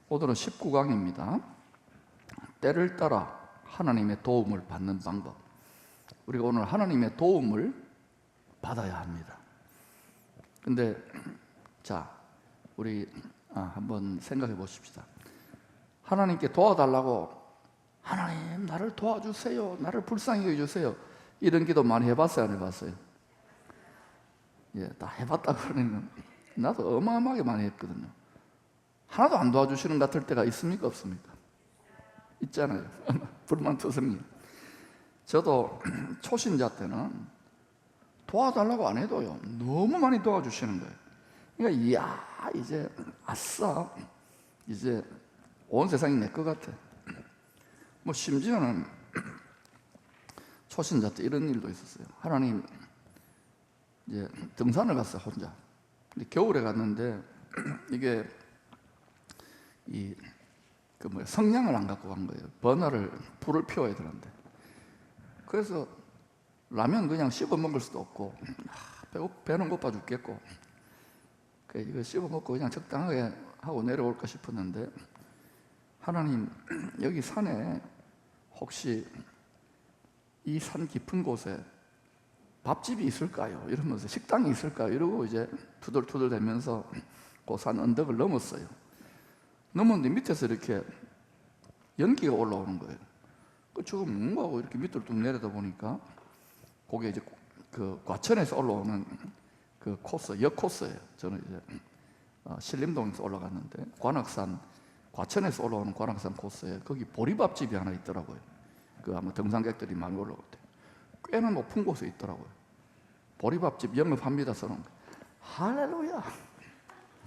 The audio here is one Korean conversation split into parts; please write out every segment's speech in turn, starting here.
오늘은 19강입니다. 때를 따라 하나님의 도움을 받는 방법. 우리가 오늘 하나님의 도움을 받아야 합니다. 근데 자, 우리 한번 생각해 보십시다. 하나님께 도와달라고, 하나님 나를 도와주세요, 나를 불쌍히 여겨주세요, 이런 기도 많이 해봤어요, 안 해봤어요? 예, 다 해봤다 그러면 나도 어마어마하게 많이 했거든요. 하나도 안 도와주시는 것 같을 때가 있습니까, 없습니까? 있잖아요. 불만투성이. 저도 초신자 때는 도와달라고 안 해도요, 너무 많이 도와주시는 거예요. 그러니까 이야, 이제 아싸, 이제 온 세상이 내 것 같아. 뭐 심지어는 초신자 때 이런 일도 있었어요. 하나님, 이제 등산을 갔어요, 혼자. 근데 겨울에 갔는데 이게 성냥을 안 갖고 간 거예요. 버너를, 불을 피워야 되는데. 그래서 라면 그냥 씹어 먹을 수도 없고, 배는 고파 죽겠고, 이거 씹어 먹고 그냥 적당하게 하고 내려올까 싶었는데, 하나님, 여기 산에 혹시 이 산 깊은 곳에 밥집이 있을까요? 이러면서, 식당이 있을까요? 이러고 이제 투덜투덜 대면서 그 산 언덕을 넘었어요. 넘었는데 밑에서 이렇게 연기가 올라오는 거예요. 지금 뭔가 하고 이렇게 밑으로 뚝 내려다 보니까 그게 이제 그 과천에서 올라오는 그 코스, 역 코스예요. 저는 이제 신림동에서 올라갔는데 관악산, 과천에서 올라오는 관악산 코스에 거기 보리밥집이 하나 있더라고요. 아마 등산객들이 많이 올라올 때 꽤나 높은 곳에 있더라고요. 보리밥집 영업합니다 써놓은 거예요. 할렐루야.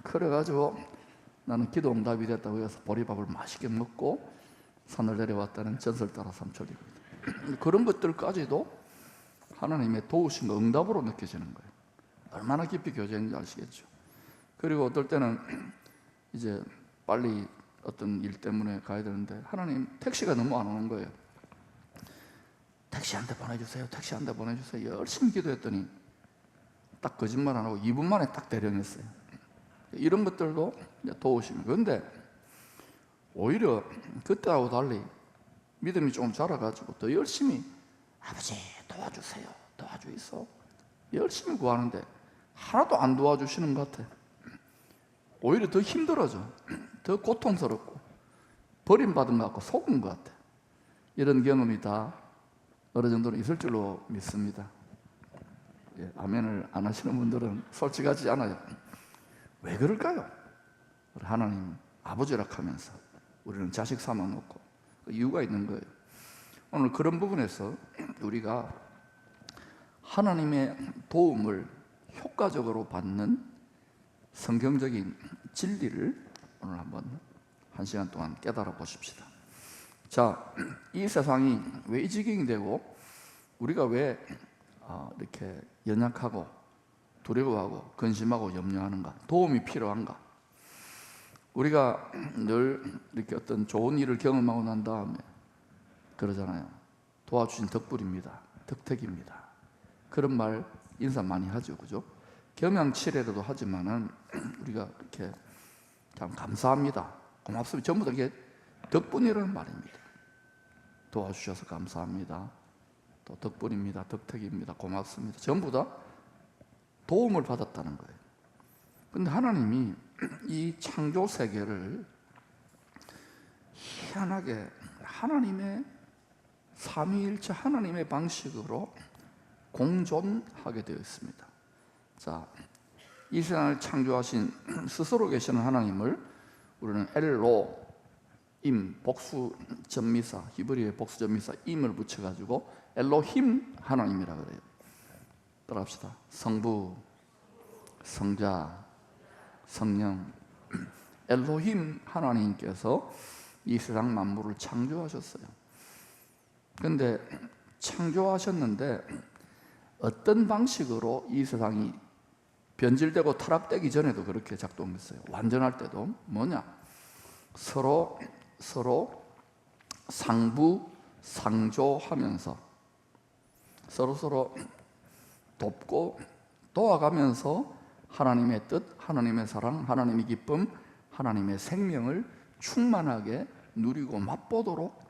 그래가지고 나는 기도 응답이 됐다고 해서 보리밥을 맛있게 먹고 산을 내려왔다는 전설 따라 삼천리입니다. 그런 것들까지도 하나님의 도우심과 응답으로 느껴지는 거예요. 얼마나 깊이 교제했는지 아시겠죠? 그리고 어떨 때는 이제 빨리 어떤 일 때문에 가야 되는데 하나님, 택시가 너무 안 오는 거예요. 택시 한 대 보내주세요, 택시 한 대 보내주세요. 열심히 기도했더니 딱 거짓말 안 하고 2분 만에 딱 대령했어요. 이런 것들도 도우심이에요. 그런데 오히려 그때하고 달리 믿음이 좀 자라가지고 더 열심히, 아버지 도와주세요, 도와주이소, 열심히 구하는데 하나도 안 도와주시는 것 같아. 오히려 더 힘들어져, 더 고통스럽고 버림받은 것 같고 속은 것 같아. 이런 경험이 다 어느 정도는 있을 줄로 믿습니다. 예, 아멘을 안 하시는 분들은 솔직하지 않아요. 왜 그럴까요? 하나님 아버지라 하면서 우리는 자식 삼아 놓고 이유가 있는 거예요. 오늘 그런 부분에서 우리가 하나님의 도움을 효과적으로 받는 성경적인 진리를 오늘 한번 한 시간 동안 깨달아 보십시다. 자, 이 세상이 왜 이 지경이 되고 우리가 왜 이렇게 연약하고 두려워하고 근심하고 염려하는가, 도움이 필요한가? 우리가 늘 이렇게 어떤 좋은 일을 경험하고 난 다음에 그러잖아요. 도와주신 덕분입니다, 덕택입니다. 그런 말 인사 많이 하죠, 그죠? 겸양치레라도 하지만은 우리가 이렇게 참 감사합니다, 고맙습니다, 전부 다 이게 덕분이라는 말입니다. 도와주셔서 감사합니다, 또 덕분입니다, 덕택입니다, 고맙습니다, 전부 다 도움을 받았다는 거예요. 근데 하나님이 이 창조 세계를 희한하게 하나님의 삼위일체 하나님의 방식으로 공존하게 되어 있습니다. 자, 이 세상을 창조하신 스스로 계시는 하나님을 우리는 엘로임, 복수 전미사, 히브리어의 복수 전미사 임을 붙여가지고 엘로힘 하나님이라 그래요. 따라합시다. 성부, 성자, 성령, 엘로힘 하나님께서 이 세상 만물을 창조하셨어요. 그런데 창조하셨는데 어떤 방식으로 이 세상이 변질되고 타락되기 전에도 그렇게 작동했어요. 완전할 때도 뭐냐? 서로 상부 상조하면서 서로 돕고 도와가면서 하나님의 뜻, 하나님의 사랑, 하나님의 기쁨, 하나님의 생명을 충만하게 누리고 맛보도록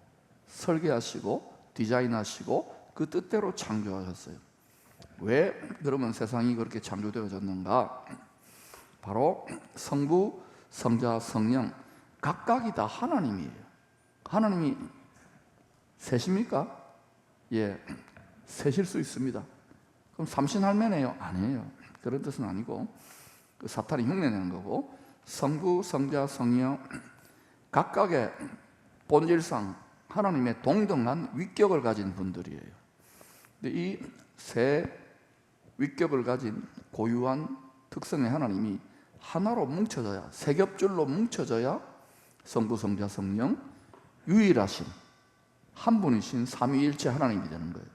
설계하시고 디자인하시고 그 뜻대로 창조하셨어요. 왜 그러면 세상이 그렇게 창조되어졌는가? 바로 성부, 성자, 성령 각각이 다 하나님이에요. 하나님이 셋입니까? 예, 셋일 수 있습니다. 그럼 삼신할매네요? 아니에요. 그런 뜻은 아니고 그 사탄이 흉내내는 거고, 성부, 성자, 성령 각각의 본질상 하나님의 동등한 위격을 가진 분들이에요. 근데 이 세 위격을 가진 고유한 특성의 하나님이 하나로 뭉쳐져야, 세 겹줄로 뭉쳐져야 성부, 성자, 성령 유일하신 한 분이신 삼위일체 하나님이 되는 거예요.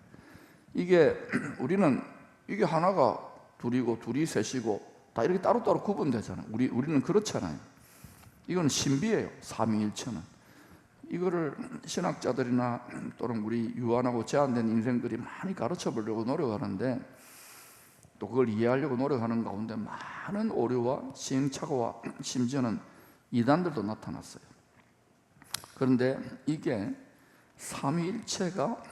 이게 우리는 이게 하나가 둘이고 둘이 셋이고 다 이렇게 따로따로 구분되잖아요. 우리는 그렇잖아요. 이건 신비예요. 삼위일체는. 이거를 신학자들이나 또는 우리 유한하고 제한된 인생들이 많이 가르쳐 보려고 노력하는데, 또 그걸 이해하려고 노력하는 가운데 많은 오류와 시행착오와 심지어는 이단들도 나타났어요. 그런데 이게 삼위일체가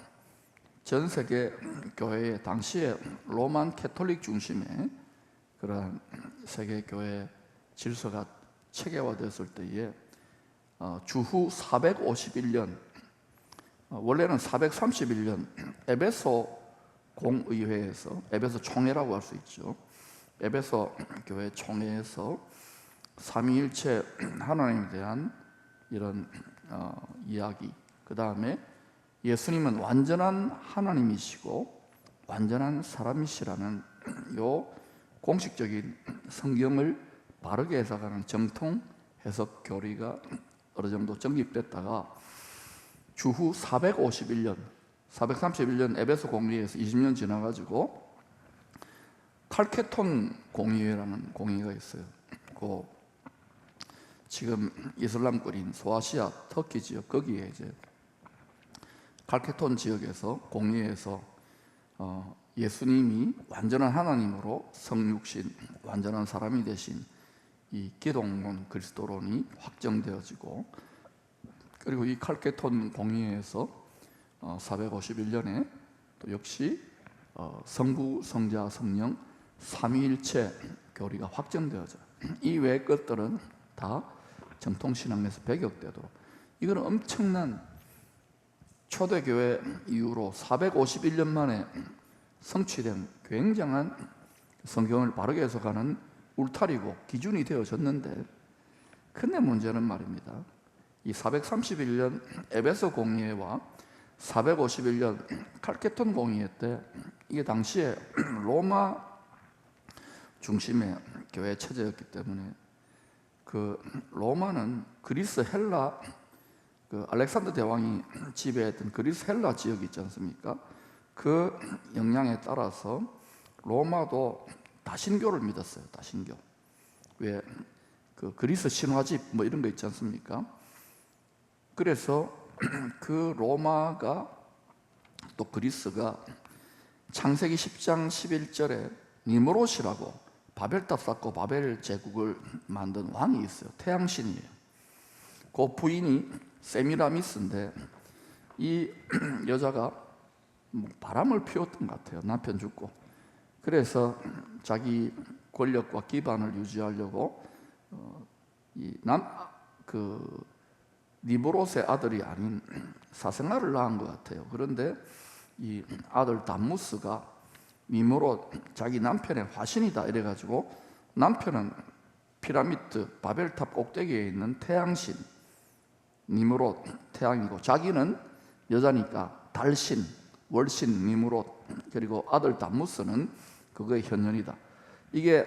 전 세계 교회의 당시에 로만 캐톨릭 중심의 그러한 세계 교회 질서가 체계화되었을 때에 주후 451년, 원래는 431년 에베소 공의회에서, 에베소 총회라고 할 수 있죠. 에베소 교회 총회에서 삼위일체 하나님에 대한 이런 이야기, 그 다음에 예수님은 완전한 하나님이시고 완전한 사람이시라는 요 공식적인 성경을 바르게 해석하는 정통 해석 교리가 어느 정도 정립됐다가 주후 431년 에베소 공의회에서 20년 지나가지고 칼케톤 공의회라는 공의회가 있어요. 그 지금 이슬람권인 소아시아 터키 지역, 거기에 이제 칼케톤 지역에서 공의회에서 예수님이 완전한 하나님으로 성육신 완전한 사람이 되신 이 기독론 그리스도론이 확정되어지고, 그리고 이 칼케톤 공의회에서 451년에 또 역시 성부, 성자, 성령 삼위일체 교리가 확정되어져요. 이 외의 것들은 다 정통신앙에서 배격되도록, 이거는 엄청난 초대교회 이후로 451년 만에 성취된 굉장한 성경을 바르게 해석하는 울타리고 기준이 되어졌는데, 근데 문제는 말입니다, 이 431년 에베소 공의회와 451년 칼케톤 공의회 때, 이게 당시에 로마 중심의 교회 체제였기 때문에, 그 로마는 그리스 헬라, 그 알렉산더 대왕이 지배했던 그리스 헬라 지역이 있지 않습니까? 그 영향에 따라서 로마도 다신교를 믿었어요. 다신교. 왜 그 그리스 신화집 뭐 이런 거 있지 않습니까? 그래서 그 로마가, 또 그리스가 창세기 10장 11절에 니므롯이라고 바벨탑 쌓고 바벨 제국을 만든 왕이 있어요. 태양신이에요. 그 부인이 세미라미스인데, 이 여자가 바람을 피웠던 것 같아요. 남편 죽고. 그래서 자기 권력과 기반을 유지하려고 니브롯의 아들이 아닌 사생아를 낳은 것 같아요. 그런데 이 아들 담무스가 니므롯 자기 남편의 화신이다 이래가지고, 남편은 피라미드 바벨탑 꼭대기에 있는 태양신 니므롯 태양이고, 자기는 여자니까 달신 월신 니므롯, 그리고 아들 담무스는 그거의 현현이다. 이게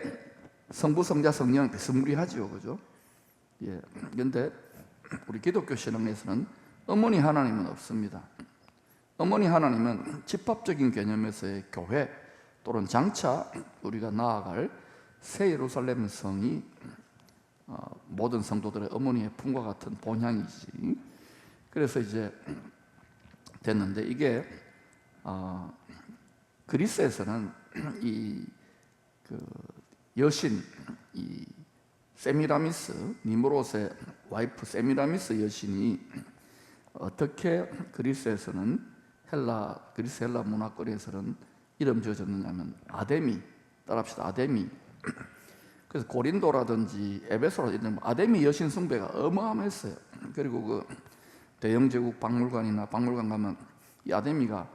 성부, 성자, 성령 비스무리하지요, 그죠? 예. 그런데 우리 기독교 신앙에서는 어머니 하나님은 없습니다. 어머니 하나님은 집합적인 개념에서의 교회, 또는 장차 우리가 나아갈 새 예루살렘 성이 모든 성도들의 어머니의 품과 같은 본향이지. 그래서 이제 됐는데, 이게 그리스에서는 이 그 여신 이 세미라미스 니므롯의 와이프 세미라미스 여신이 어떻게 그리스에서는 그리스 헬라 문화권에서는 이름 지어졌느냐면 아데미, 따라합시다. 아데미. 그래서 고린도라든지 에베소라든지 아데미 여신 숭배가 어마어마했어요. 그리고 그 대영 제국 박물관 가면 이 아데미가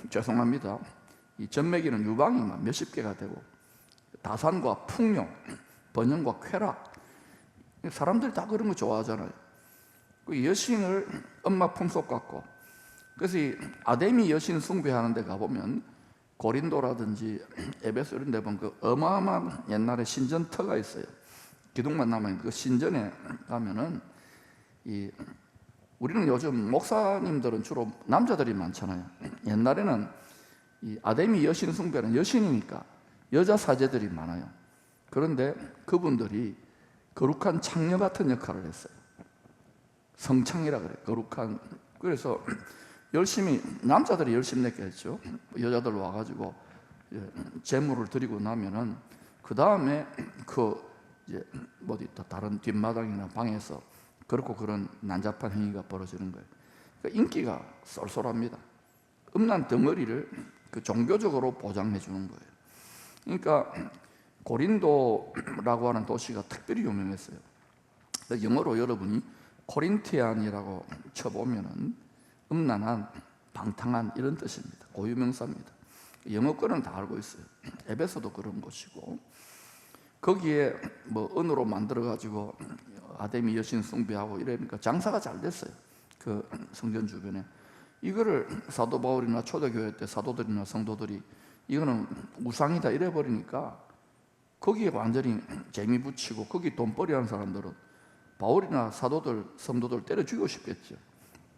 죄송합니다. 이 전매기는 유방이 막 몇십 개가 되고 다산과 풍요, 번영과 쾌락, 사람들이 다 그런 거 좋아하잖아요. 그 여신을 엄마 품속 같고, 그래서 이 아데미 여신 숭배하는 데 가보면 고린도라든지 에베소 이런 데 보면 그 어마어마한 옛날에 신전터가 있어요. 기둥만 남아있는 그 신전에 가면은 우리는 요즘 목사님들은 주로 남자들이 많잖아요. 옛날에는 이 아데미 여신 숭배는 여신이니까 여자 사제들이 많아요. 그런데 그분들이 거룩한 창녀 같은 역할을 했어요. 성창이라 그래요. 거룩한. 그래서 열심히 남자들이 열심히 냈게 했죠. 여자들 와가지고 제물을 드리고 나면은 그 다음에 이제 다른 뒷마당이나 방에서 그렇고 그런 난잡한 행위가 벌어지는 거예요. 그러니까 인기가 쏠쏠합니다. 음란 덩어리를 그 종교적으로 보장해 주는 거예요. 그러니까 고린도라고 하는 도시가 특별히 유명했어요. 영어로 여러분이 코린티안이라고 쳐보면은 음란한, 방탕한 이런 뜻입니다. 고유명사입니다. 영어권은 다 알고 있어요. 에베소도 그런 곳이고, 거기에 은으로 만들어 가지고 아데미 여신 숭배하고 이러니까 장사가 잘 됐어요. 그 성전 주변에. 이거를 사도 바울이나 초대교회 때 사도들이나 성도들이 이거는 우상이다 이래 버리니까 거기에 완전히 재미 붙이고, 거기 돈벌이 하는 사람들은 바울이나 사도들, 성도들 때려 죽이고 싶겠죠.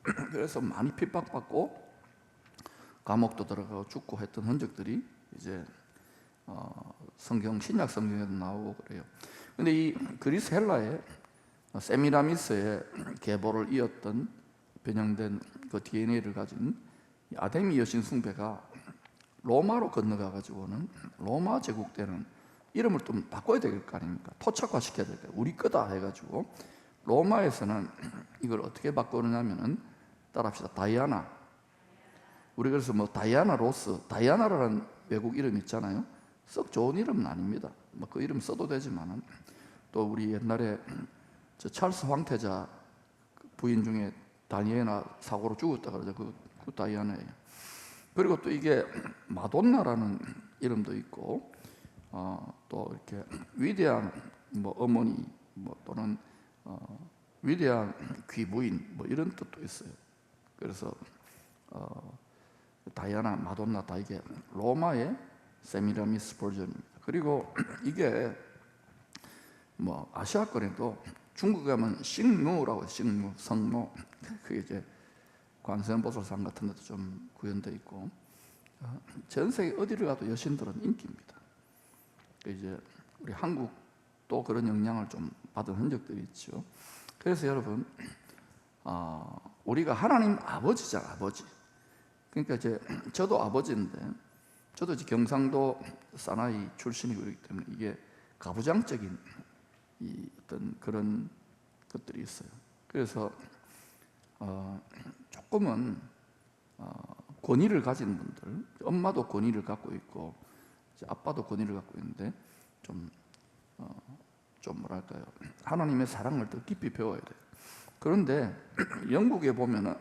그래서 많이 핍박받고 감옥도 들어가고 죽고 했던 흔적들이 이제 신약 성경에도 나오고 그래요. 근데 이 그리스 헬라의 세미라미스의 계보를 이었던 변형된 그 DNA를 가진 아데미 여신 숭배가 로마로 건너가 가지고는 로마 제국 때는 이름을 좀 바꿔야 될 거 아닙니까? 토착화 시켜야 될 거예요. 우리 거다 해가지고 로마에서는 이걸 어떻게 바꾸느냐면은 따라합시다. 다이아나. 우리 그래서 다이아나 로스, 다이아나라는 외국 이름 있잖아요. 썩 좋은 이름은 아닙니다. 그 이름 써도 되지만은 또 우리 옛날에 찰스 황태자 부인 중에 다니애나 사고로 죽었다 그러죠. 그 다이아나예요. 그리고 또 이게 마돈나라는 이름도 있고, 또 이렇게 위대한 어머니 또는 위대한 귀부인 이런 뜻도 있어요. 그래서 다이아나, 마돈나 다 이게 로마의 세미라미스 버전입니다. 그리고 이게 아시아권에도 중국에 가면 싱무라고 해요. 싱무, 성무. 그게 이제 관세음보살상 같은 데도 좀 구현되어 있고, 전 세계 어디를 가도 여신들은 인기입니다. 이제 우리 한국도 그런 영향을 좀 받은 흔적들이 있죠. 그래서 여러분, 우리가 하나님 아버지잖아, 아버지. 그러니까 저도 아버지인데, 저도 이제 경상도 사나이 출신이고 그렇기 때문에 이게 가부장적인 어떤 그런 것들이 있어요. 그래서 조금은 권위를 가진 분들, 엄마도 권위를 갖고 있고 아빠도 권위를 갖고 있는데 좀 뭐랄까요, 하나님의 사랑을 더 깊이 배워야 돼요. 그런데 영국에 보면은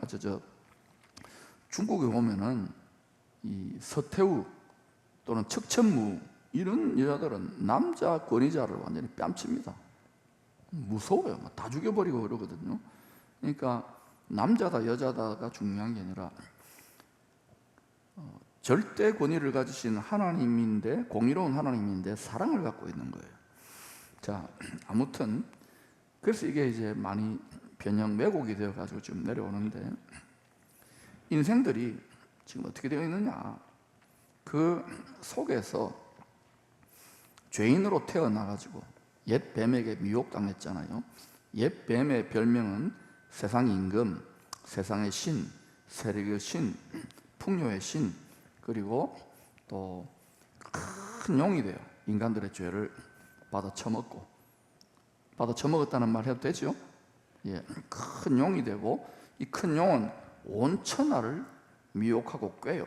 중국에 보면은 이 서태후 또는 척천무 이런 여자들은 남자 권위자를 완전히 뺨칩니다. 무서워요. 다 죽여버리고 그러거든요. 그러니까 남자다 여자다가 중요한 게 아니라 절대 권위를 가지신 하나님인데, 공의로운 하나님인데 사랑을 갖고 있는 거예요. 자, 아무튼 그래서 이게 이제 많이 변형 왜곡이 되어 가지고 지금 내려오는데, 인생들이 지금 어떻게 되어 있느냐, 그 속에서 죄인으로 태어나 가지고 옛 뱀에게 미혹당했잖아요. 옛 뱀의 별명은 세상 임금, 세상의 신, 세력의 신, 풍요의 신, 그리고 또 큰 용이 돼요. 인간들의 죄를 받아 처먹었다는 말 해도 되죠? 큰 용이 되고, 이 큰 용은 온 천하를 미혹하고 꾀요.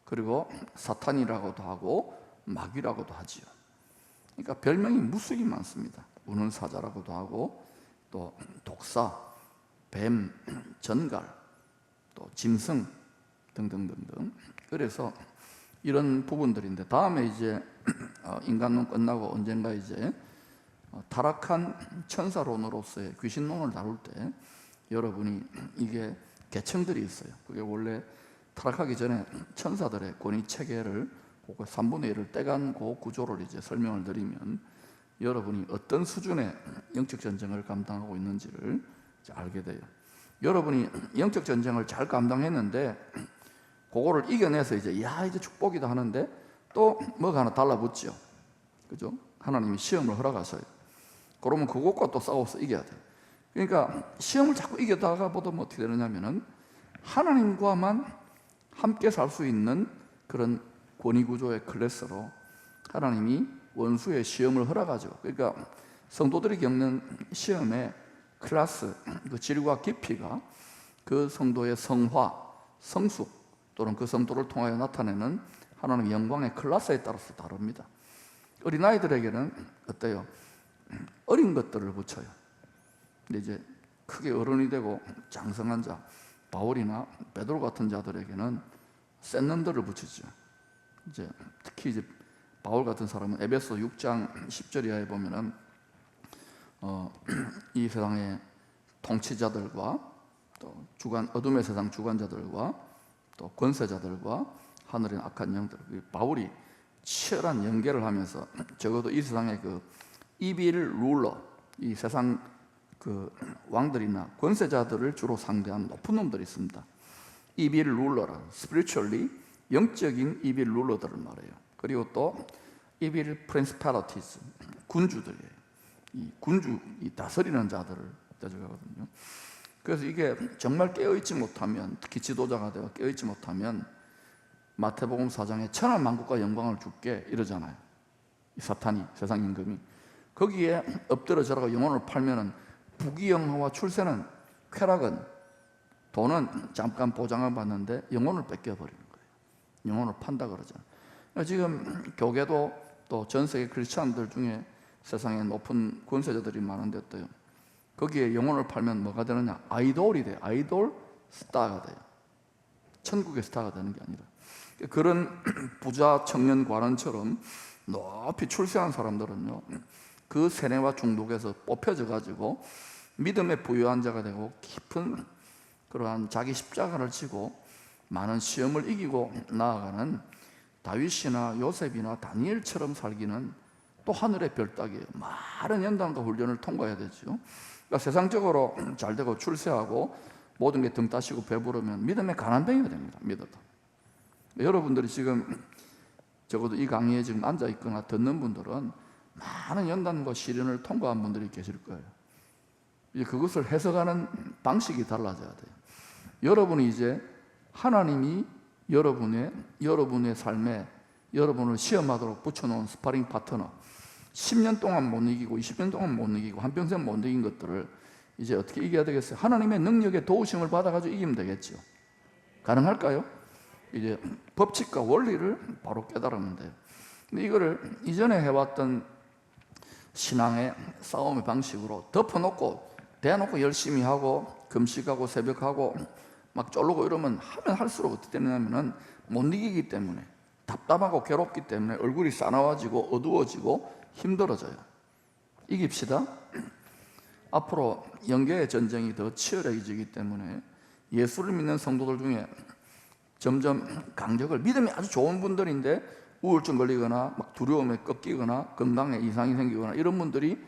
그리고 사탄이라고도 하고 마귀라고도 하지요. 그러니까 별명이 무수히 많습니다. 우는 사자라고도 하고, 또 독사, 뱀, 전갈, 또 짐승 등등등등. 그래서 이런 부분들인데, 다음에 이제 인간론 끝나고 언젠가 이제 타락한 천사론으로서의 귀신론을 다룰 때 여러분이 이게 계층들이 있어요. 그게 원래 타락하기 전에 천사들의 권위 체계를 3분의 1을 떼간 그 구조를 이제 설명을 드리면 여러분이 어떤 수준의 영적 전쟁을 감당하고 있는지를 이제 알게 돼요. 여러분이 영적 전쟁을 잘 감당했는데 그거를 이겨내서 이제 이제 축복이다 하는데 또 뭐가 하나 달라붙죠. 그죠? 하나님이 시험을 허락하셔요. 그러면 그것과 또 싸워서 이겨야 돼요. 그러니까 시험을 자꾸 이겨다가 보면 어떻게 되느냐면은 하나님과만 함께 살 수 있는 그런 권위구조의 클래스로 하나님이 원수의 시험을 허락하죠. 그러니까 성도들이 겪는 시험의 클래스, 그 질과 깊이가 그 성도의 성화, 성숙 또는 그 성도를 통하여 나타내는 하나님의 영광의 클래스에 따라서 다릅니다. 어린아이들에게는 어때요? 어린 것들을 붙여요. 근데 이제 크게 어른이 되고 장성한 자, 바울이나 베드로 같은 자들에게는 센 놈들을 붙이죠. 이제 특히 이제 바울 같은 사람은 에베소 6장 10절 이하에 보면은 이 세상의 통치자들과 또 어둠의 세상 주관자들과 또 권세자들과 하늘의 악한 영들, 바울이 치열한 연계를 하면서 적어도 이 세상의 그 이빌 룰러, 이 세상 그 왕들이나 권세자들을 주로 상대한 높은 놈들이 있습니다. 이빌 룰러라, spiritually 영적인 이빌 룰러들을 말해요. 그리고 또 이빌 principalities, 군주들이에요. 이 군주, 이 다스리는 자들을 대적하거든요. 그래서 이게 정말 깨어있지 못하면, 특히 지도자가 되어 깨어있지 못하면 마태복음 4장에 천하만국과 영광을 주께 이러잖아요. 이 사탄이, 세상 임금이 거기에 엎드러져라고 영혼을 팔면은 부귀영화와 출세는, 쾌락은, 돈은 잠깐 보장을 받는데 영혼을 뺏겨버리는 거예요. 영혼을 판다 그러잖아요. 지금 교계도 또 전 세계 크리스찬들 중에 세상에 높은 권세자들이 많은데 어때요? 거기에 영혼을 팔면 뭐가 되느냐? 아이돌이 돼요. 아이돌 스타가 돼요. 천국의 스타가 되는 게 아니라. 그런 부자 청년 관원처럼 높이 출세한 사람들은요, 그 세뇌와 중독에서 뽑혀져 가지고 믿음의 부유한 자가 되고 깊은 그러한 자기 십자가를 지고 많은 시험을 이기고 나아가는 다윗이나 요셉이나 다니엘처럼 살기는 또 하늘의 별 따기예요. 많은 연단과 훈련을 통과해야 되죠. 그러니까 세상적으로 잘 되고 출세하고 모든 게 등 따시고 배부르면 믿음의 가난뱅이가 됩니다. 믿어도. 여러분들이 지금 적어도 이 강의에 지금 앉아 있거나 듣는 분들은 많은 연단과 시련을 통과한 분들이 계실 거예요. 이제 그것을 해석하는 방식이 달라져야 돼요. 여러분이 이제 하나님이 여러분의 삶에 여러분을 시험하도록 붙여놓은 스파링 파트너, 10년 동안 못 이기고 20년 동안 못 이기고 한평생 못 이긴 것들을 이제 어떻게 이겨야 되겠어요? 하나님의 능력의 도우심을 받아가지고 이기면 되겠죠. 가능할까요? 이제 법칙과 원리를 바로 깨달으면 돼요. 근데 이거를 이전에 해왔던 신앙의 싸움의 방식으로 덮어놓고 대놓고 열심히 하고 금식하고 새벽하고 막 쫄르고 이러면 하면 할수록 어떻게 되냐면은 못 이기기 때문에, 답답하고 괴롭기 때문에 얼굴이 싸나워지고 어두워지고 힘들어져요. 이깁시다. 앞으로 영계의 전쟁이 더 치열해지기 때문에 예수를 믿는 성도들 중에 점점 강적을, 믿음이 아주 좋은 분들인데 우울증 걸리거나 막 두려움에 꺾이거나 건강에 이상이 생기거나 이런 분들이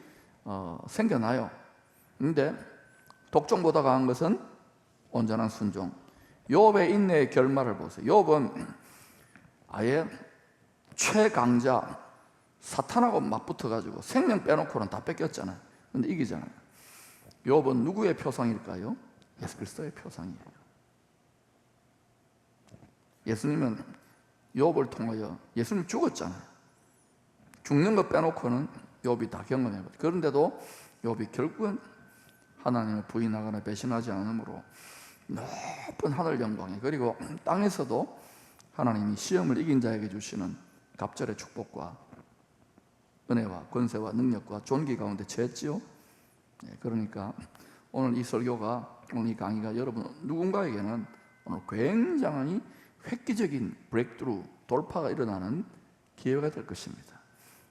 생겨나요. 근데 독종보다 강한 것은 온전한 순종. 욥의 인내의 결말을 보세요. 욥은 아예 최강자 사탄하고 맞붙어가지고 생명 빼놓고는 다 뺏겼잖아요. 근데 이기잖아요. 욥은 누구의 표상일까요? 예수 그리스도의 표상이에요. 예수님은 욥을 통하여, 예수님 죽었잖아요. 죽는 것 빼놓고는 욥이 다 경험해버려요. 그런데도 욥이 결국은 하나님을 부인하거나 배신하지 않으므로 높은 하늘 영광에, 그리고 땅에서도 하나님이 시험을 이긴 자에게 주시는 갑절의 축복과 은혜와 권세와 능력과 존귀 가운데 처했지요. 그러니까 오늘 이 설교가, 오늘 이 강의가 여러분 누군가에게는 오늘 굉장히 획기적인 브레이크트루, 돌파가 일어나는 기회가 될 것입니다.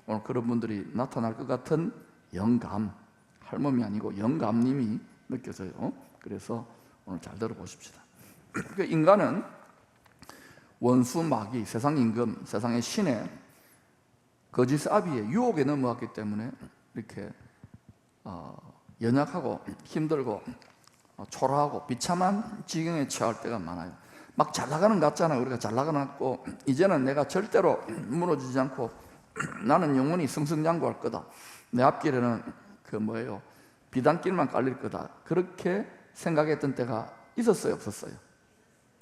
오늘 그런 분들이 나타날 것 같은 영감, 할멈이 아니고 영감님이 느껴져요. 그래서 오늘 잘 들어보십시다. 인간은 원수 마귀, 세상 임금, 세상의 신의 거짓 아비의 유혹에 넘어왔기 때문에 이렇게 연약하고 힘들고 초라하고 비참한 지경에 처할 때가 많아요. 막 잘 나가는 것 같잖아요. 우리가 잘 나가고 이제는 내가 절대로 무너지지 않고 나는 영원히 승승장구할 거다. 내 앞길에는 비단길만 깔릴 거다. 그렇게 생각했던 때가 있었어요, 없었어요?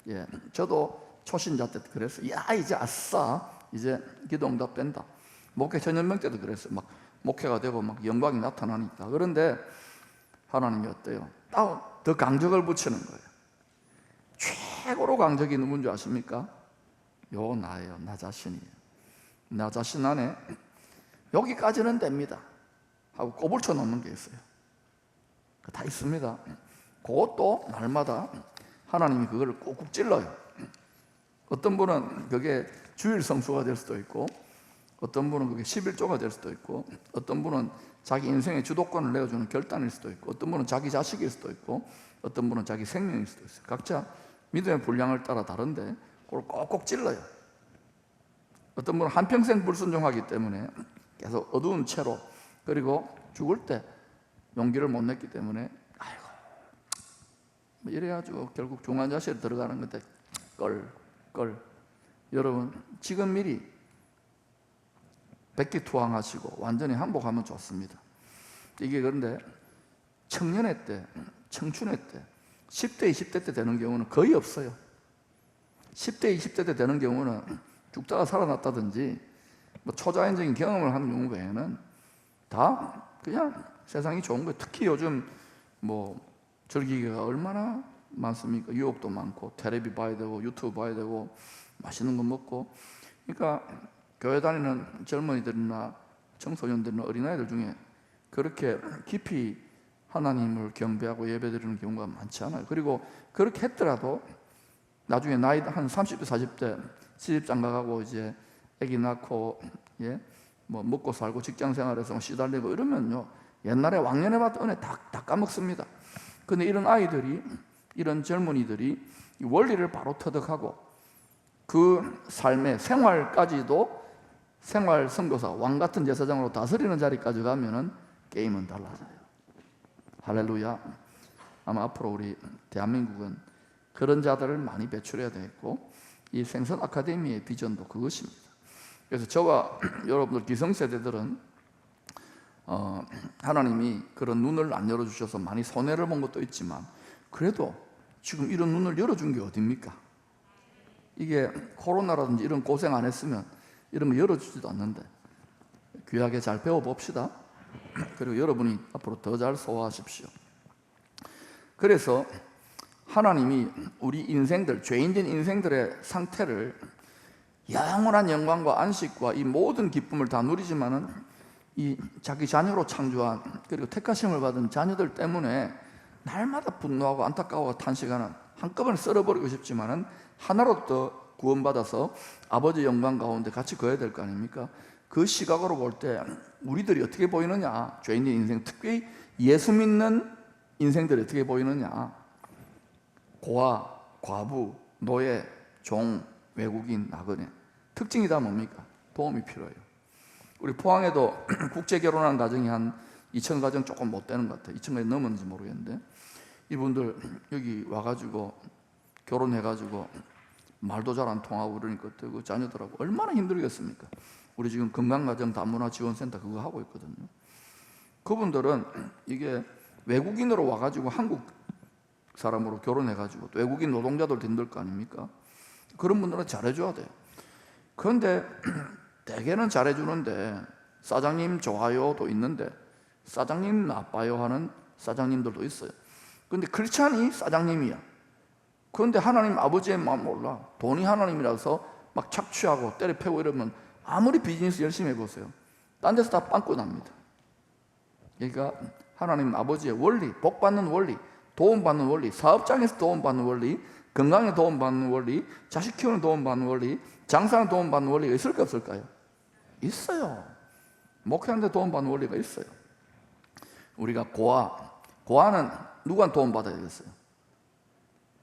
예, 저도 초신자 때 그랬어요. 야, 이제 아싸, 이제 기도응답 된다. 목회 전염병 때도 그랬어요. 막 목회가 되고 막 영광이 나타나니까. 그런데 하나님이 어때요? 더 강적을 붙이는 거예요. 최고로 강적이 누군 줄 아십니까? 나예요. 나 자신이에요. 나 자신 안에 여기까지는 됩니다 하고 꼬불쳐 놓는 게 있어요. 다 있습니다. 그것도 날마다 하나님이 그걸 꾹꾹 찔러요. 어떤 분은 그게 주일 성수가 될 수도 있고, 어떤 분은 그게 11조가 될 수도 있고, 어떤 분은 자기 인생의 주도권을 내어주는 결단일 수도 있고, 어떤 분은 자기 자식일 수도 있고, 어떤 분은 자기 생명일 수도 있어요. 각자 믿음의 분량을 따라 다른데 그걸 꼭꼭 찔러요. 어떤 분은 한평생 불순종하기 때문에 계속 어두운 채로, 그리고 죽을 때 용기를 못 냈기 때문에 아이고 이래가지고 결국 중환자실에 들어가는 건데 껄. 여러분 지금 미리 백기투항하시고 완전히 항복하면 좋습니다. 이게 그런데 청년의 때, 청춘의 때, 10대, 20대 때 되는 경우는 거의 없어요. 10대, 20대 때 되는 경우는 죽다가 살아났다든지 초자연적인 경험을 하는 경우 외에는 다 그냥 세상이 좋은 거예요. 특히 요즘 즐기기가 얼마나 많습니까? 유혹도 많고 텔레비 봐야 되고 유튜브 봐야 되고 맛있는 거 먹고. 그러니까 교회 다니는 젊은이들이나 청소년들이나 어린아이들 중에 그렇게 깊이 하나님을 경배하고 예배드리는 경우가 많지 않아요. 그리고 그렇게 했더라도 나중에 나이 한 30대 40대 시집장 가고 이제 아기 낳고 먹고 살고 직장 생활에서 시달리고 이러면요, 옛날에 왕년에 받던 은혜 다 까먹습니다. 근데 이런 아이들이, 이런 젊은이들이 이 원리를 바로 터득하고 그 삶의 생활까지도 생활 선교사, 왕 같은 제사장으로 다스리는 자리까지 가면은 게임은 달라져요. 할렐루야. 아마 앞으로 우리 대한민국은 그런 자들을 많이 배출해야 되겠고, 이 생선 아카데미의 비전도 그것입니다. 그래서 저와 여러분들 기성세대들은 하나님이 그런 눈을 안 열어주셔서 많이 손해를 본 것도 있지만, 그래도 지금 이런 눈을 열어준 게 어딥니까? 이게 코로나라든지 이런 고생 안 했으면 이런 거 열어주지도 않는데, 귀하게 잘 배워봅시다. 그리고 여러분이 앞으로 더 잘 소화하십시오. 그래서 하나님이 우리 인생들, 죄인된 인생들의 상태를 영원한 영광과 안식과 이 모든 기쁨을 다 누리지만은 이 자기 자녀로 창조한, 그리고 택하심을 받은 자녀들 때문에 날마다 분노하고 안타까워하고 탄식하는, 한꺼번에 썰어버리고 싶지만은 하나로 더 구원받아서 아버지 영광 가운데 같이 거해야 될 거 아닙니까? 그 시각으로 볼 때 우리들이 어떻게 보이느냐, 죄인의 인생, 특히 예수 믿는 인생들이 어떻게 보이느냐. 고아, 과부, 노예, 종, 외국인, 나그네. 특징이 다 뭡니까? 도움이 필요해요. 우리 포항에도 국제 결혼한 가정이 한 2,000 가정 조금 못 되는 것 같아요. 2,000가정 넘었는지 모르겠는데, 이분들 여기 와가지고 결혼해가지고 말도 잘 안 통하고 그러니까 그 자녀들하고 얼마나 힘들겠습니까? 우리 지금 건강가정 다문화 지원센터 그거 하고 있거든요. 그분들은 이게 외국인으로 와가지고 한국 사람으로 결혼해가지고 외국인 노동자들도 힘들 거 아닙니까? 그런 분들은 잘해줘야 돼요. 그런데 대개는 잘해주는데 사장님 좋아요도 있는데 사장님 나빠요 하는 사장님들도 있어요. 근데 크리스찬이 사장님이야. 그런데 하나님 아버지의 마음 몰라. 돈이 하나님이라서 막 착취하고 때려 패고 이러면 아무리 비즈니스 열심히 해보세요. 딴 데서 다 빵꾸 납니다. 그러니까 하나님 아버지의 원리, 복 받는 원리, 도움 받는 원리, 사업장에서 도움 받는 원리, 건강에 도움 받는 원리, 자식 키우는 도움 받는 원리, 장사는 도움 받는 원리가 있을까 없을까요? 있어요. 목회하는데 도움 받는 원리가 있어요. 우리가 고아는 누구한테 도움 받아야 되겠어요?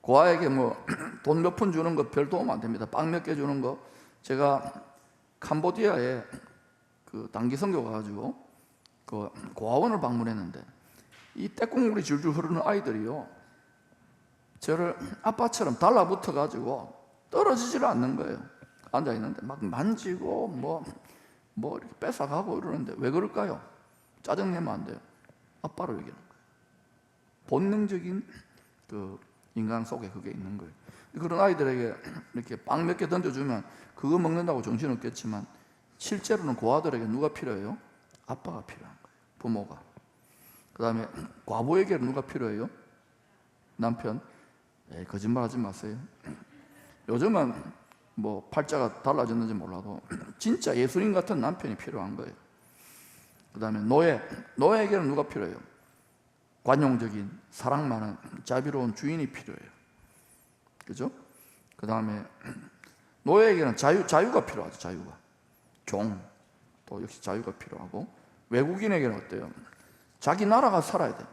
고아에게 뭐 돈 몇 푼 주는 거 별 도움 안 됩니다. 빵 몇 개 주는 거. 제가 캄보디아에 그 단기 선교 가가지고 그 고아원을 방문했는데 이 떼국물이 줄줄 흐르는 아이들이요, 저를 아빠처럼 달라붙어 가지고 떨어지지를 않는 거예요. 앉아 있는데 막 만지고 뭐 이렇게 뺏어가고 이러는데 왜 그럴까요? 짜증내면 안 돼요. 아빠를 얘기하는 거예요. 본능적인 그 인간 속에 그게 있는 거예요. 그런 아이들에게 이렇게 빵 몇 개 던져주면 그거 먹는다고 정신없겠지만 실제로는 고아들에게 누가 필요해요? 아빠가 필요한 거예요. 부모가. 그 다음에 과부에게는 누가 필요해요? 남편. 거짓말하지 마세요. 요즘은 뭐 팔자가 달라졌는지 몰라도 진짜 예수님 같은 남편이 필요한 거예요. 그 다음에 노예에게는 누가 필요해요? 관용적인 사랑 많은 자비로운 주인이 필요해요. 그죠? 그 다음에 노예에게는 자유가 필요하죠. 자유가. 또 역시 자유가 필요하고, 외국인에게는 어때요? 자기 나라가 살아야 돼요.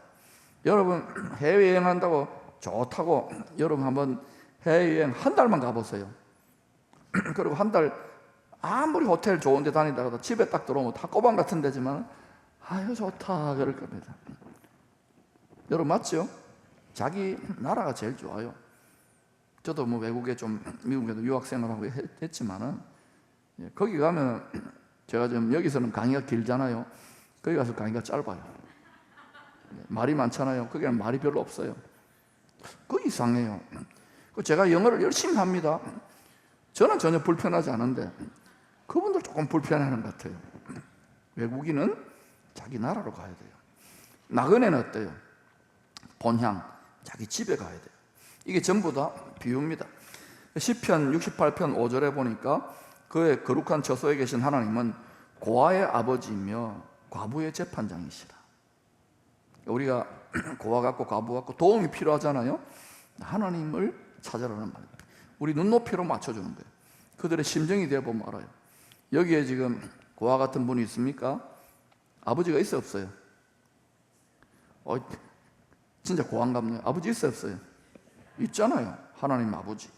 여러분 해외여행 한다고 좋다고 여러분 한번 해외여행 한 달만 가보세요. 그리고 한 달 아무리 호텔 좋은 데 다니다가도 집에 딱 들어오면 다 꼬방 같은 데지만 아유 좋다 그럴 겁니다. 여러분 맞죠? 자기 나라가 제일 좋아요. 저도 뭐 외국에 좀 미국에도 유학생활하고 했지만은 거기 가면 제가 지금 여기서는 강의가 길잖아요. 거기 가서 강의가 짧아요. 말이 많잖아요. 거기는 말이 별로 없어요. 그거 이상해요. 제가 영어를 열심히 합니다. 저는 전혀 불편하지 않은데 그분들 조금 불편해하는 것 같아요. 외국인은 자기 나라로 가야 돼요. 나그네는 어때요? 본향, 자기 집에 가야 돼요. 이게 전부 다 비유입니다. 시편 68편 5절에 보니까 그의 거룩한 처소에 계신 하나님은 고아의 아버지이며 과부의 재판장이시라. 우리가 고아 같고 과부 같고 도움이 필요하잖아요. 하나님을 찾아라는 말입니다. 우리 눈높이로 맞춰주는 거예요. 그들의 심정이 되어보면 알아요. 여기에 지금 고아 같은 분이 있습니까? 아버지가 있어요 없어요? 진짜 고안갑네요. 아버지 있어요 없어요? 있잖아요. 하나님 아버지.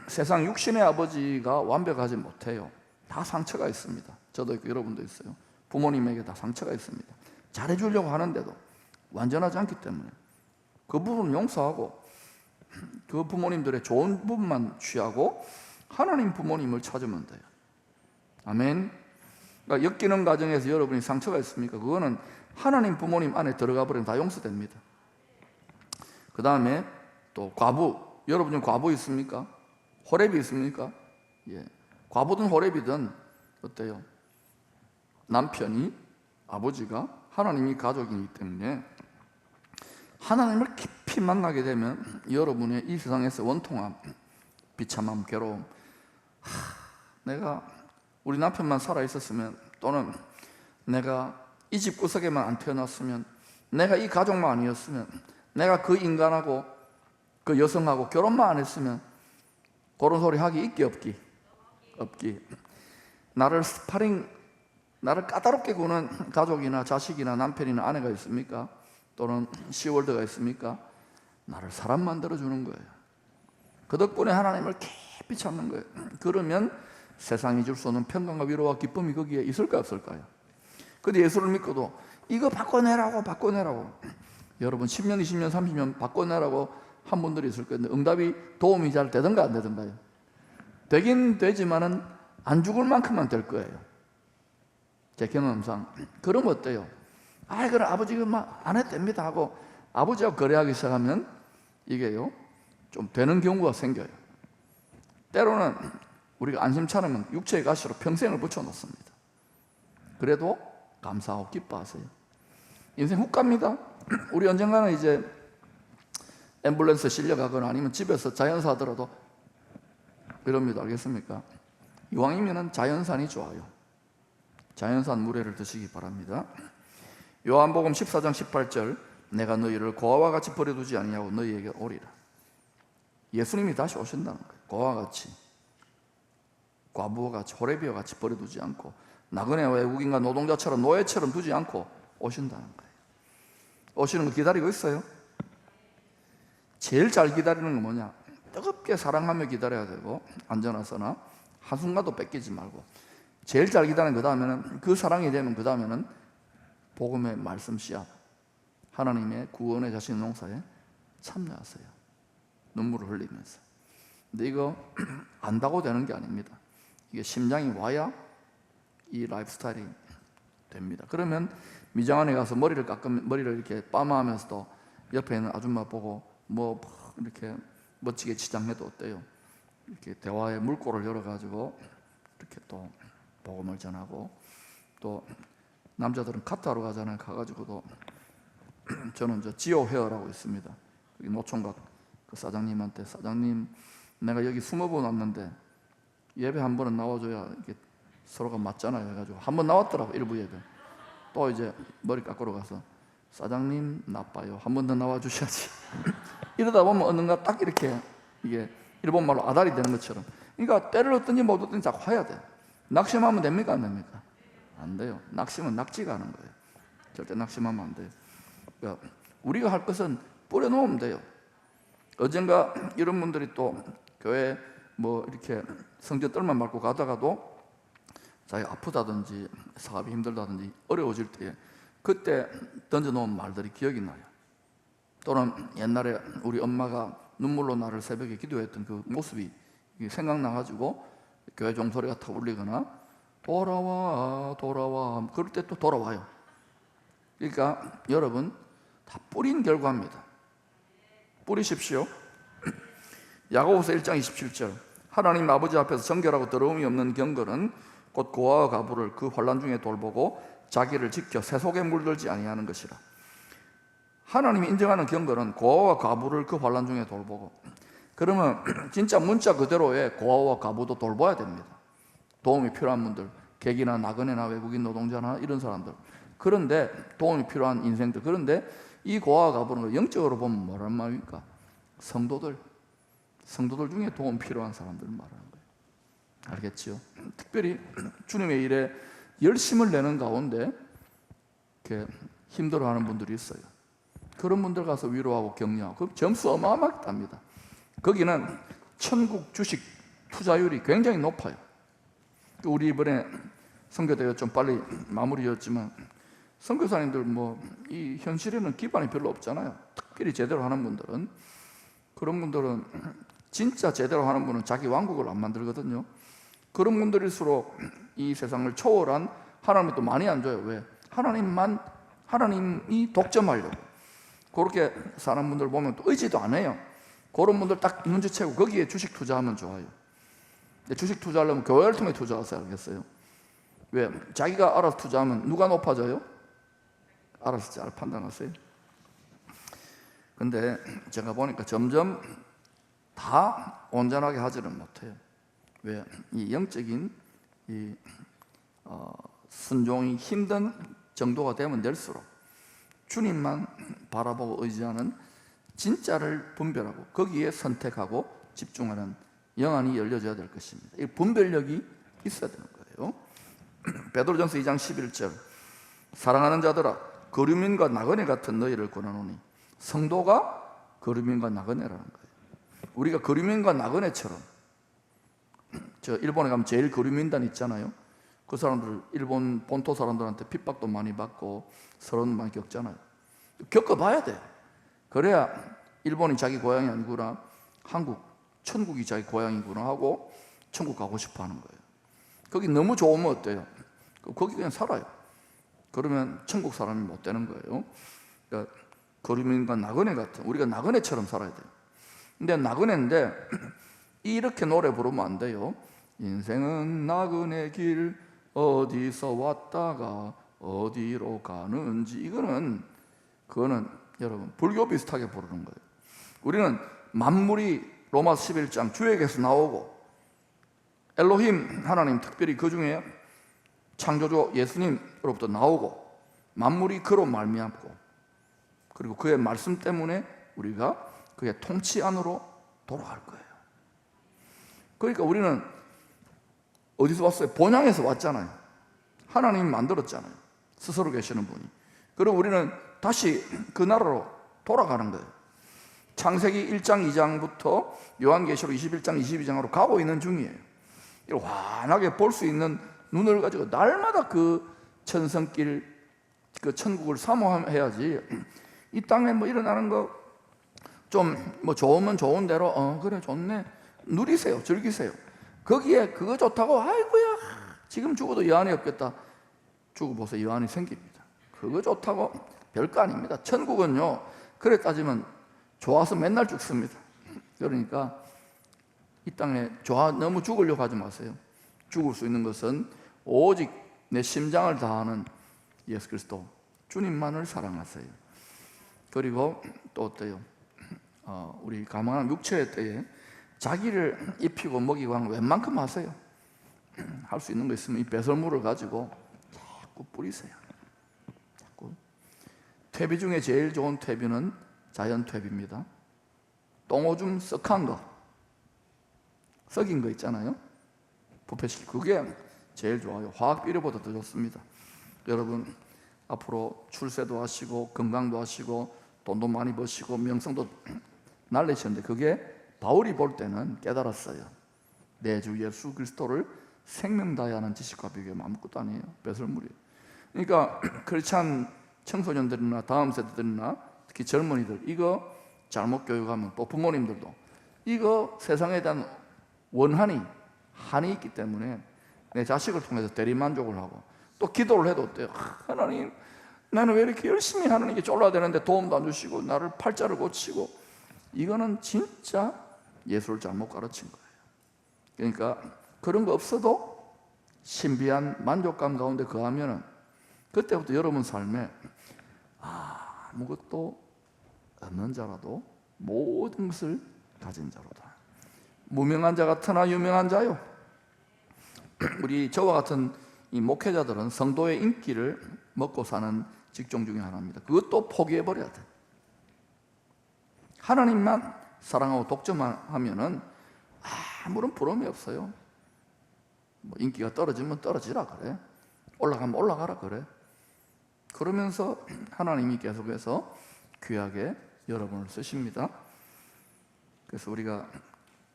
세상 육신의 아버지가 완벽하지 못해요. 다 상처가 있습니다. 저도 있고 여러분도 있어요. 부모님에게 다 상처가 있습니다. 잘해주려고 하는데도 완전하지 않기 때문에 그 부분은 용서하고 그 부모님들의 좋은 부분만 취하고 하나님 부모님을 찾으면 돼요. 아멘. 그러니까 엮이는 과정에서 여러분이 상처가 있습니까? 그거는 하나님 부모님 안에 들어가 버리면 다 용서됩니다. 그 다음에 또 과부, 여러분 중 과부 있습니까? 호렙이 있습니까? 예. 과부든 호렙이든 어때요? 남편이, 아버지가 하나님이 가족이기 때문에 하나님을 깊이 만나게 되면 여러분의 이 세상에서 원통함, 비참함, 괴로움, 내가 우리 남편만 살아있었으면, 또는 내가 이 집 구석에만 안 태어났으면, 내가 이 가족만 아니었으면, 내가 그 인간하고 그 여성하고 결혼만 안 했으면, 그런 소리 하기 있기 없기? 없기. 나를 스파링, 나를 까다롭게 구는 가족이나 자식이나 남편이나 아내가 있습니까? 또는 시월드가 있습니까? 나를 사람 만들어주는 거예요. 그 덕분에 하나님을 깊이 찾는 거예요. 그러면 세상이 줄 수 없는 평강과 위로와 기쁨이 거기에 있을까 없을까요? 근데 예수를 믿고도 이거 바꿔내라고 여러분 10년, 20년, 30년 바꿔내라고 한 분들이 있을 건데 응답이 도움이 잘 되든가 안 되든가요? 되긴 되지만은 안 죽을 만큼만 될 거예요. 제 경험상. 그러면 어때요? 그럼 아버지가 안 해도 됩니다 하고 아버지하고 거래하기 시작하면 이게요 좀 되는 경우가 생겨요. 때로는 우리가 안심찮으면 육체의 가시로 평생을 붙여놓습니다. 그래도 감사하고 기뻐하세요. 인생 훅 갑니다. 우리 언젠가는 이제 앰뷸런스 실려가거나 아니면 집에서 자연사 하더라도 이럽니다. 알겠습니까? 이왕이면 자연산이 좋아요. 자연산 물회를 드시기 바랍니다. 요한복음 14장 18절, 내가 너희를 고아와 같이 버려두지 아니하고 너희에게 오리라. 예수님이 다시 오신다는 거예요. 고아와 같이, 과부와 같이, 호레비와 같이 버려두지 않고, 나그네 외국인과 노동자처럼 노예처럼 두지 않고 오신다는 거예요. 오시는 거 기다리고 있어요. 제일 잘 기다리는 건 뭐냐? 뜨겁게 사랑하며 기다려야 되고, 안전하서나 한순간도 뺏기지 말고, 제일 잘 기다리는 그 다음에는, 그 사랑이 되면 그 다음에는 복음의 말씀 씨앗, 하나님의 구원의 자신 농사에 참여하세요. 눈물을 흘리면서. 근데 이거 안다고 되는 게 아닙니다. 이게 심장이 와야 이 라이프 스타일이 됩니다. 그러면 미장원에 가서 머리를 이렇게 빠마하면서도 옆에 있는 아줌마 보고 뭐 이렇게 멋지게 치장해도 어때요? 이렇게 대화의 물꼬를 열어가지고 이렇게 또 복음을 전하고, 또 남자들은 카타로 가잖아요. 가가지고도 저는 지오 헤어라고 있습니다. 노총각 그 사장님한테, 사장님 내가 여기 20번 왔는데 예배 한 번은 나와줘야 이게 서로가 맞잖아요. 해가지고 한 번 나왔더라고, 일부 예배. 또 이제 머리 깎으러 가서 사장님 나빠요, 한 번 더 나와주셔야지. 이러다 보면 어느가 딱 이렇게, 이게 일본말로 아다리 되는 것처럼. 그러니까 때를 얻든지 못 얻든지 자꾸 해야 돼. 낙심하면 됩니까 안 됩니까? 안 돼요. 낙심은 낙지가 하는 거예요. 절대 낙심하면 안 돼요. 그러니까 우리가 할 것은 뿌려놓으면 돼요. 언젠가 이런 분들이 또 교회 뭐 이렇게 성전 뜰만 밟고 가다가도 자기가 아프다든지 사업이 힘들다든지 어려워질 때 그때 던져놓은 말들이 기억이 나요. 또는 옛날에 우리 엄마가 눈물로 나를 새벽에 기도했던 그 모습이 생각나가지고 교회 종소리가 탁 울리거나 돌아와 돌아와 그럴 때 또 돌아와요. 그러니까 여러분 다 뿌린 결과입니다. 뿌리십시오. 야고보서 1장 27절, 하나님 아버지 앞에서 정결하고 더러움이 없는 경건은 곧 고아와 과부를 그 환난 중에 돌보고 자기를 지켜 새 속에 물들지 아니하는 것이라. 하나님이 인정하는 경건은 고아와 과부를 그 환난 중에 돌보고, 그러면 진짜 문자 그대로의 고아와 과부도 돌봐야 됩니다. 도움이 필요한 분들, 객이나 나그네나 외국인 노동자나 이런 사람들, 그런데 도움이 필요한 인생들, 그런데 이 고아와 과부는 영적으로 보면 뭐란 말입니까? 성도들 중에 도움 필요한 사람들을 말하는 거예요. 알겠지요? 특별히 주님의 일에 열심을 내는 가운데 이렇게 힘들어하는 분들이 있어요. 그런 분들 가서 위로하고 격려하고, 그럼 점수 어마어마하게 땁니다. 거기는 천국 주식 투자율이 굉장히 높아요. 우리 이번에 선교대회 좀 빨리 마무리였지만 선교사님들 이 현실에는 기반이 별로 없잖아요. 특별히 제대로 하는 분들은, 그런 분들은 진짜 제대로 하는 분은 자기 왕국을 안 만들거든요. 그런 분들일수록 이 세상을 초월한 하나님이 또 많이 안 줘요. 왜? 하나님이 독점하려고. 그렇게 사는 분들 보면 또 의지도 안 해요. 그런 분들 딱 눈치채고 거기에 주식 투자하면 좋아요. 근데 주식 투자하려면 교회를 통해 투자하세요. 알겠어요? 왜? 자기가 알아서 투자하면 누가 높아져요? 알아서 잘 판단하세요. 근데 제가 보니까 점점 다 온전하게 하지는 못해요. 왜? 이 영적인 순종이 힘든 정도가 되면 될수록 주님만 바라보고 의지하는 진짜를 분별하고 거기에 선택하고 집중하는 영안이 열려져야 될 것입니다. 이 분별력이 있어야 되는 거예요. 베드로전서 2장 11절, 사랑하는 자들아 거류민과 나그네 같은 너희를 권하노니. 성도가 거류민과 나그네라는 거예요. 우리가 거류민과 나그네처럼, 저 일본에 가면 제일 거류민단 있잖아요. 그 사람들 일본 본토 사람들한테 핍박도 많이 받고 서론도 많이 겪잖아요. 겪어봐야 돼요. 그래야 일본이 자기 고향이 아니구나, 천국이 자기 고향이구나 하고 천국 가고 싶어 하는 거예요. 거기 너무 좋으면 어때요? 거기 그냥 살아요. 그러면 천국 사람이 못 되는 거예요. 그러니까 거류민과 나그네 같은, 우리가 나그네처럼 살아야 돼요. 근데 나그네인데 이렇게 노래 부르면 안 돼요. 인생은 나그네 길 어디서 왔다가 어디로 가는지, 그거는 여러분 불교 비슷하게 부르는 거예요. 우리는 만물이 로마서 11장 주에게서 나오고, 엘로힘 하나님, 특별히 그 중에 창조주 예수님으로부터 나오고, 만물이 그로 말미암고, 그리고 그의 말씀 때문에 우리가 그의 통치 안으로 돌아갈 거예요. 그러니까 우리는 어디서 왔어요? 본향에서 왔잖아요. 하나님이 만들었잖아요, 스스로 계시는 분이. 그리고 우리는 다시 그 나라로 돌아가는 거예요. 창세기 1장 2장부터 요한계시록 21장 22장으로 가고 있는 중이에요. 환하게 볼 수 있는 눈을 가지고 날마다 그 천성길, 그 천국을 사모해야지, 이 땅에 뭐 일어나는 거 좀 뭐 좋으면 좋은 대로 그래 좋네 누리세요, 즐기세요. 거기에 그거 좋다고 아이고야 지금 죽어도 여한이 없겠다, 죽어보세요, 여한이 생깁니다. 그거 좋다고 별거 아닙니다. 천국은요, 그래 따지면 좋아서 맨날 죽습니다. 그러니까 이 땅에 너무 죽으려고 하지 마세요. 죽을 수 있는 것은 오직 내 심장을 다하는 예수 그리스도 주님만을 사랑하세요. 그리고 또 어때요? 우리 가만한 육체의 때에 자기를 입히고 먹이고 하는 거 웬만큼 하세요. 할 수 있는 거 있으면 이 배설물을 가지고 자꾸 뿌리세요. 자꾸. 퇴비 중에 제일 좋은 퇴비는 자연 퇴비입니다. 똥오줌 썩한 거, 썩인 거 있잖아요, 부패시키, 그게 제일 좋아요. 화학 비료보다 더 좋습니다. 여러분 앞으로 출세도 하시고 건강도 하시고 돈도 많이 버시고 명성도 날리셨는데, 그게 바울이 볼 때는 깨달았어요. 내 주 예수 그리스도를 생명 다해 하는 지식과 비교하면 아무것도 아니에요. 배설물이에요. 그러니까 크리스찬 청소년들이나 다음 세대들이나 특히 젊은이들, 이거 잘못 교육하면, 또 부모님들도 이거 세상에 대한 한이 있기 때문에 내 자식을 통해서 대리만족을 하고, 또 기도를 해도 어때요? 하나님, 나는 왜 이렇게 열심히 하는 게 쫄라대는데 도움도 안 주시고 나를 팔자를 고치고, 이거는 진짜 예수를 잘못 가르친 거예요. 그러니까 그런 거 없어도 신비한 만족감 가운데 거하면은 그때부터 여러분 삶에 아무것도 없는 자라도 모든 것을 가진 자로다. 무명한 자 같으나 유명한 자요. 우리 저와 같은 이 목회자들은 성도의 인기를 먹고 사는 직종 중에 하나입니다. 그것도 포기해버려야 돼. 하나님만 사랑하고 독점하면은 아무런 부러움이 없어요. 뭐 인기가 떨어지면 떨어지라 그래, 올라가면 올라가라 그래. 그러면서 하나님이 계속해서 귀하게 여러분을 쓰십니다. 그래서 우리가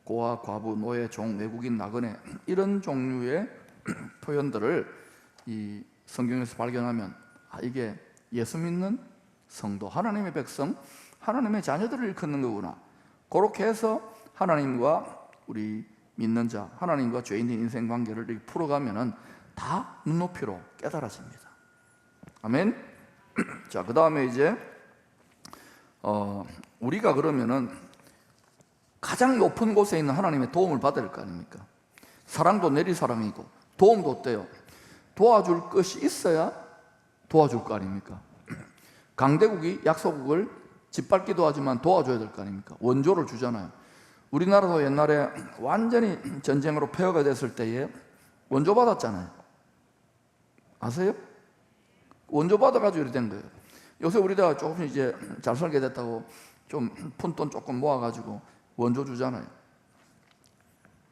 고아, 과부, 노예, 종, 외국인, 나그네, 이런 종류의 표현들을 이 성경에서 발견하면 이게 예수 믿는 성도, 하나님의 백성, 하나님의 자녀들을 일컫는 거구나. 그렇게 해서 하나님과 우리 믿는 자, 하나님과 죄인의 인생 관계를 이렇게 풀어가면은 다 눈높이로 깨달아집니다. 아멘. 자, 그 다음에 이제 우리가 그러면은 가장 높은 곳에 있는 하나님의 도움을 받을 거 아닙니까? 사랑도 내리사랑이고 도움도 어때요? 도와줄 것이 있어야 도와줄 거 아닙니까? 강대국이 약소국을 짓밟기도 하지만 도와줘야 될 거 아닙니까? 원조를 주잖아요. 우리나라도 옛날에 완전히 전쟁으로 폐허가 됐을 때에 원조 받았잖아요. 아세요? 원조 받아가지고 이렇게 된 거예요. 요새 우리가 조금 이제 잘 살게 됐다고 좀 푼돈 조금 모아가지고 원조 주잖아요.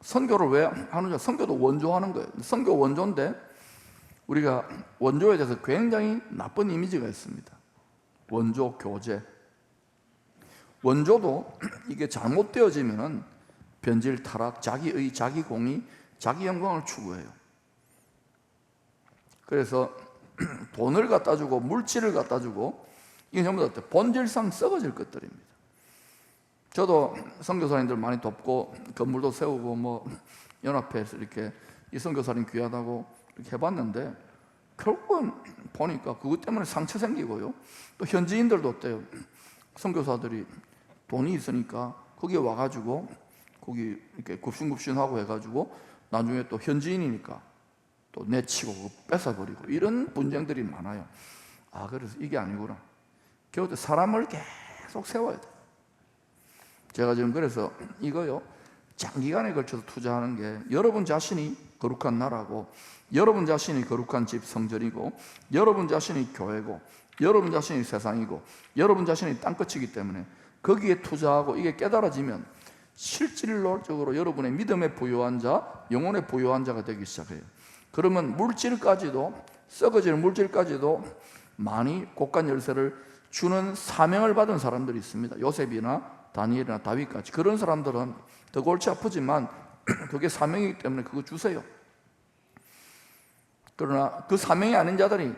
선교를 왜 하느냐? 선교도 원조하는 거예요. 선교 원조인데 우리가 원조에 대해서 굉장히 나쁜 이미지가 있습니다. 원조 교제. 원조도 이게 잘못되어지면은 변질, 타락, 자기의, 자기 공의, 자기 영광을 추구해요. 그래서 돈을 갖다 주고 물질을 갖다 주고 이게 전부 다 본질상 썩어질 것들입니다. 저도 선교사님들 많이 돕고 건물도 세우고 뭐 연합회에서 이렇게 이 선교사님 귀하다고 이렇게 해봤는데 결국은 보니까 그것 때문에 상처 생기고요. 또 현지인들도 어때요? 선교사들이 돈이 있으니까 거기에 와가지고 거기 이렇게 굽신굽신하고 해가지고 나중에 또 현지인이니까 또 내치고 뺏어버리고 이런 분쟁들이 많아요. 그래서 이게 아니구나. 겨우 사람을 계속 세워야 돼. 제가 지금 그래서 이거요, 장기간에 걸쳐서 투자하는 게 여러분 자신이 거룩한 나라고, 여러분 자신이 거룩한 집 성전이고, 여러분 자신이 교회고, 여러분 자신이 세상이고, 여러분 자신이 땅끝이기 때문에 거기에 투자하고 이게 깨달아지면 실질적으로 여러분의 믿음의 부요한 자, 영혼의 부요한 자가 되기 시작해요. 그러면 물질까지도, 썩어지는 물질까지도 많이 곡간 열쇠를 주는 사명을 받은 사람들이 있습니다. 요셉이나 다니엘이나 다윗같이. 그런 사람들은 더 골치 아프지만 그게 사명이기 때문에 그거 주세요. 그러나 그 사명이 아닌 자들이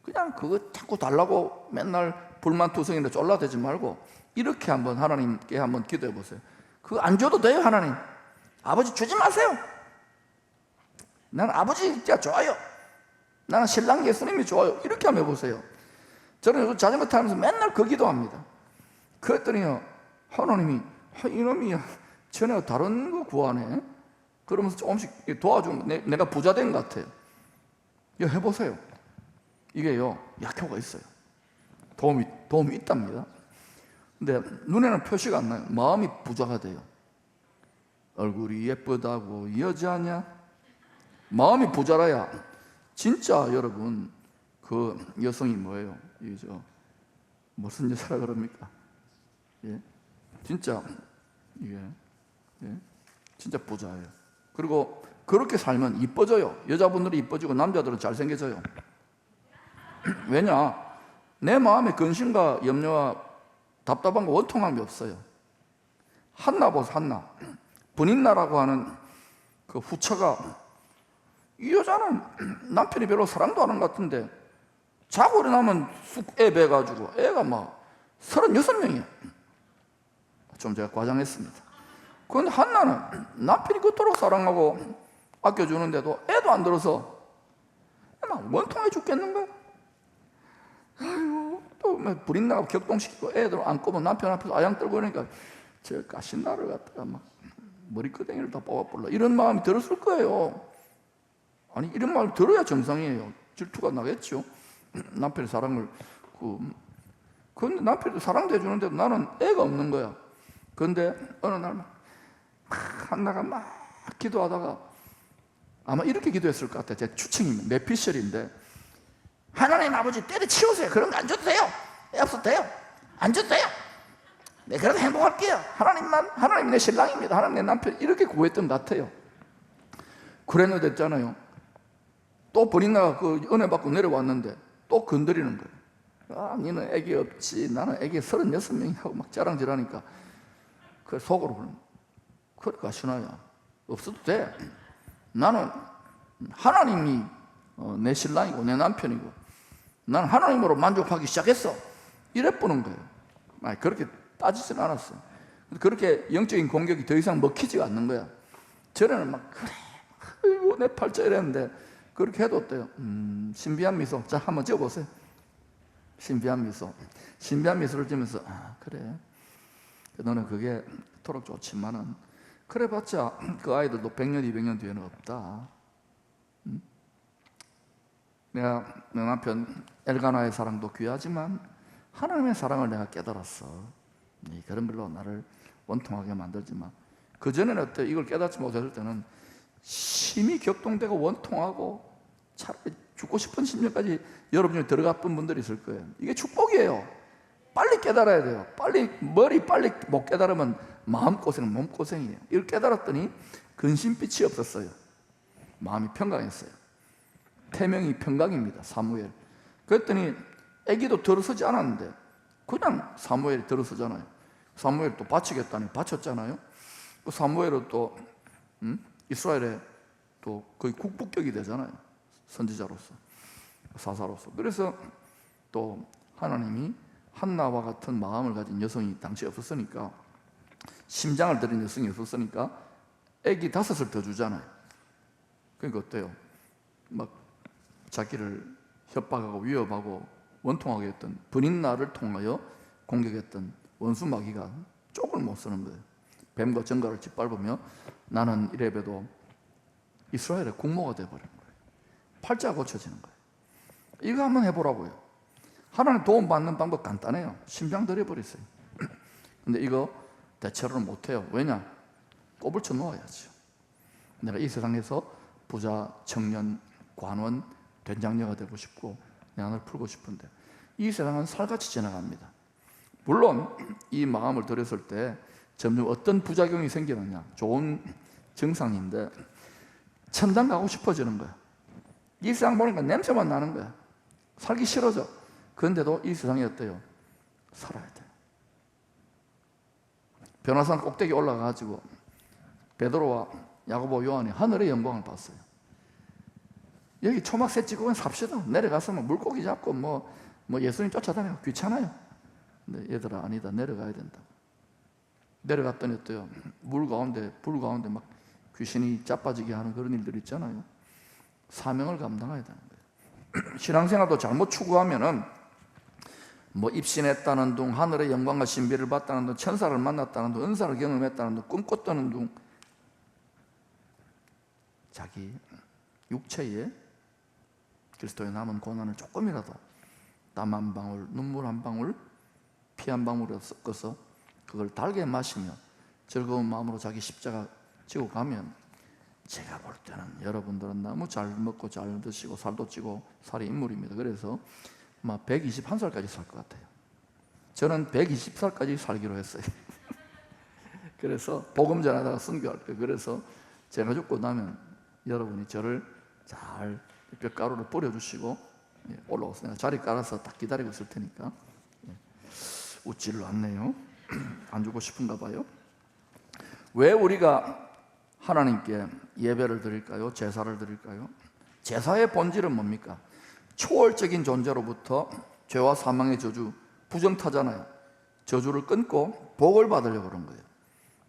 그냥 그거 자꾸 달라고 맨날 불만투성이나 쫄라대지 말고 이렇게 한번 하나님께 한번 기도해 보세요. 그거 안 줘도 돼요. 하나님, 아버지 주지 마세요. 나는 아버지가 좋아요. 나는 신랑 예수님이 좋아요. 이렇게 한번 해보세요. 저는 자전거 타면서 맨날 그 기도합니다. 그랬더니요, 하나님이 이놈이 전에 다른 거 구하네. 그러면서 조금씩 도와주면 내가 부자 된 것 같아요. 이거 해보세요. 이게요, 약효가 있어요. 도움이 있답니다. 근데 눈에는 표시가 안 나요. 마음이 부자가 돼요. 얼굴이 예쁘다고 여자냐? 마음이 부자라야 진짜 여러분 그 여성이 뭐예요? 이죠 무슨 여자라 그럽니까? 예? 진짜 이게 진짜 부자예요. 그리고 그렇게 살면 이뻐져요. 여자분들이 이뻐지고 남자들은 잘생겨져요. 왜냐? 내 마음에 근심과 염려와 답답한 거 원통함이 없어요. 한나 보세요. 한나, 분인나라고 하는 그 후처가, 이 여자는 남편이 별로 사랑도 안 하는 것 같은데 자고 일어나면 쑥 애 배가지고 애가 막 36명이에요. 좀 제가 과장했습니다. 그런데 한나는 남편이 그토록 사랑하고 아껴주는데도 애도 안 들어서 막 원통해 죽겠는 거야. 아이고, 또 불이 나고 격동시키고 애들 안고 뭐 남편 앞에서 아양 떨고 그러니까 저 까신 나를 갖다가 막 머리끄댕이를 다 뽑아볼라 이런 마음이 들었을 거예요. 아니, 이런 마음이 들어야 정상이에요. 질투가 나겠죠. 남편의 사랑을 그런데 남편도 사랑도 해주는데도 나는 애가 없는 거야. 그런데 어느 날 막 한나가 막 기도하다가 아마 이렇게 기도했을 것 같아요. 제 추측입니다. 메피셜인데, 하나님 아버지 때려치우세요. 그런 거 안 줘도 돼요. 애 없어도 돼요. 안 줘도 돼요. 네, 그래도 행복할게요. 하나님 내 신랑입니다. 하나님 내 남편. 이렇게 구했던 것 같아요. 그랬는데 됐잖아요. 또 버린나가 그 은혜 받고 내려왔는데 또 건드리는 거예요. 니는 애기 없지. 나는 애기 36명이 하고 막 자랑질하니까 그 속으로 그러는 거예요. 그러니까 신하야, 없어도 돼. 나는 하나님이 내 신랑이고 내 남편이고 나는 하나님으로 만족하기 시작했어. 이래보는 거예요. 그렇게 따지진 않았어요. 그렇게 영적인 공격이 더 이상 먹히지가 않는 거야. 전에는 막 그래, 아이고 내 팔자 이랬는데 그렇게 해도 어때요? 신비한 미소. 자, 한번 지어보세요. 신비한 미소. 신비한 미소를 지으면서 그래, 너는 그게 그토록 좋지만은 그래봤자 그 아이들도 100년 200년 뒤에는 없다. 내가 내 남편 엘가나의 사랑도 귀하지만 하나님의 사랑을 내가 깨달았어. 그런 걸로 나를 원통하게 만들지만, 그전에는 어때? 이걸 깨닫지 못했을 때는 심히 격동되고 원통하고 차라리 죽고 싶은 심령까지 여러분 중에 들어가 본 분들이 있을 거예요. 이게 축복이에요. 빨리 깨달아야 돼요. 빨리 못 깨달으면 마음고생, 몸고생이에요. 이걸 깨달았더니 근심빛이 없었어요. 마음이 평강했어요. 태명이 평강입니다. 사무엘. 그랬더니 아기도 들어서지 않았는데 그냥 사무엘이 들어서잖아요. 사무엘이 또 바치겠다니 바쳤잖아요. 그 사무엘은 또 이스라엘의 또 거의 국부격이 되잖아요. 선지자로서, 사사로서. 그래서 또 하나님이 한나와 같은 마음을 가진 여성이 당시에 없었으니까, 심장을 들인 여성이 없었으니까 아기 5을 더 주잖아요. 그러니까 어때요? 막 자기를 협박하고 위협하고 원통하게 했던 분인나를 통하여 공격했던 원수 마귀가 쪽을 못 서는 거예요. 뱀과 정갈을 짓밟으며 나는 이래봬도 이스라엘의 국모가 되어버린 거예요. 팔자가 고쳐지는 거예요. 이거 한번 해보라고요. 하나님 도움 받는 방법 간단해요. 심장 들여버리세요. 근데 이거 대체로는 못해요. 왜냐? 꼽을 쳐 놓아야죠. 내가 이 세상에서 부자, 청년, 관원, 된장녀가 되고 싶고 내 안을 풀고 싶은데 이 세상은 살같이 지나갑니다. 물론 이 마음을 들였을 때 점점 어떤 부작용이 생기느냐, 좋은 증상인데 천당 가고 싶어지는 거야. 이 세상 보니까 냄새만 나는 거야. 살기 싫어져. 그런데도 이 세상이 어때요? 살아야 돼요. 변화산 꼭대기 올라가가지고 베드로와 야고보, 요한이 하늘의 영광을 봤어요. 여기 초막새 찍고 삽시다. 내려가서 물고기 잡고 뭐 예수님 쫓아다니고 귀찮아요. 근데 얘들아, 아니다, 내려가야 된다고. 내려갔더니 어때요? 물 가운데, 불 가운데 막 귀신이 자빠지게 하는 그런 일들 있잖아요. 사명을 감당해야 되는 거예요. 신앙생활도 잘못 추구하면은 뭐 입신했다는 둥, 하늘의 영광과 신비를 봤다는 둥, 천사를 만났다는 둥, 은사를 경험했다는 둥, 꿈꿨다는 둥, 자기 육체에 그리스도의 남은 고난을 조금이라도 땀 한 방울, 눈물 한 방울, 피 한 방울에 섞어서 그걸 달게 마시며 즐거운 마음으로 자기 십자가 지고 가면 제가 볼 때는 여러분들은 너무 잘 먹고 잘 드시고 살도 찌고 살이 인물입니다. 그래서 막 121살까지 살 것 같아요. 저는 120살까지 살기로 했어요. 그래서 복음 전하다가 순교할 거예요. 그래서 제가 죽고 나면 여러분이 저를 잘 뼈가루를 뿌려주시고 올라오세요. 내가 자리 깔아서 딱 기다리고 있을 테니까. 웃지를 않네요. 안 주고 싶은가 봐요. 왜 우리가 하나님께 예배를 드릴까요? 제사를 드릴까요? 제사의 본질은 뭡니까? 초월적인 존재로부터 죄와 사망의 저주, 부정타잖아요. 저주를 끊고 복을 받으려고 그런 거예요.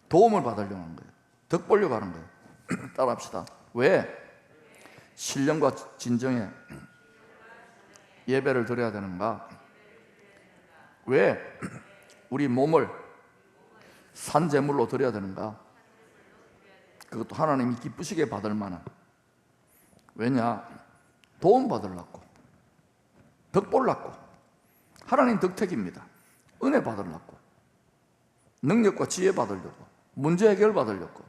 도움을 받으려고 하는 거예요. 덕 보려고 하는 거예요. 따라합시다. 왜? 신령과 진정의 예배를 드려야 되는가? 왜 우리 몸을 산제물로 드려야 되는가? 그것도 하나님이 기쁘시게 받을 만한. 왜냐? 도움 받으려고, 덕 보려고. 하나님 덕택입니다. 은혜 받으려고, 능력과 지혜 받으려고, 문제 해결 받으려고.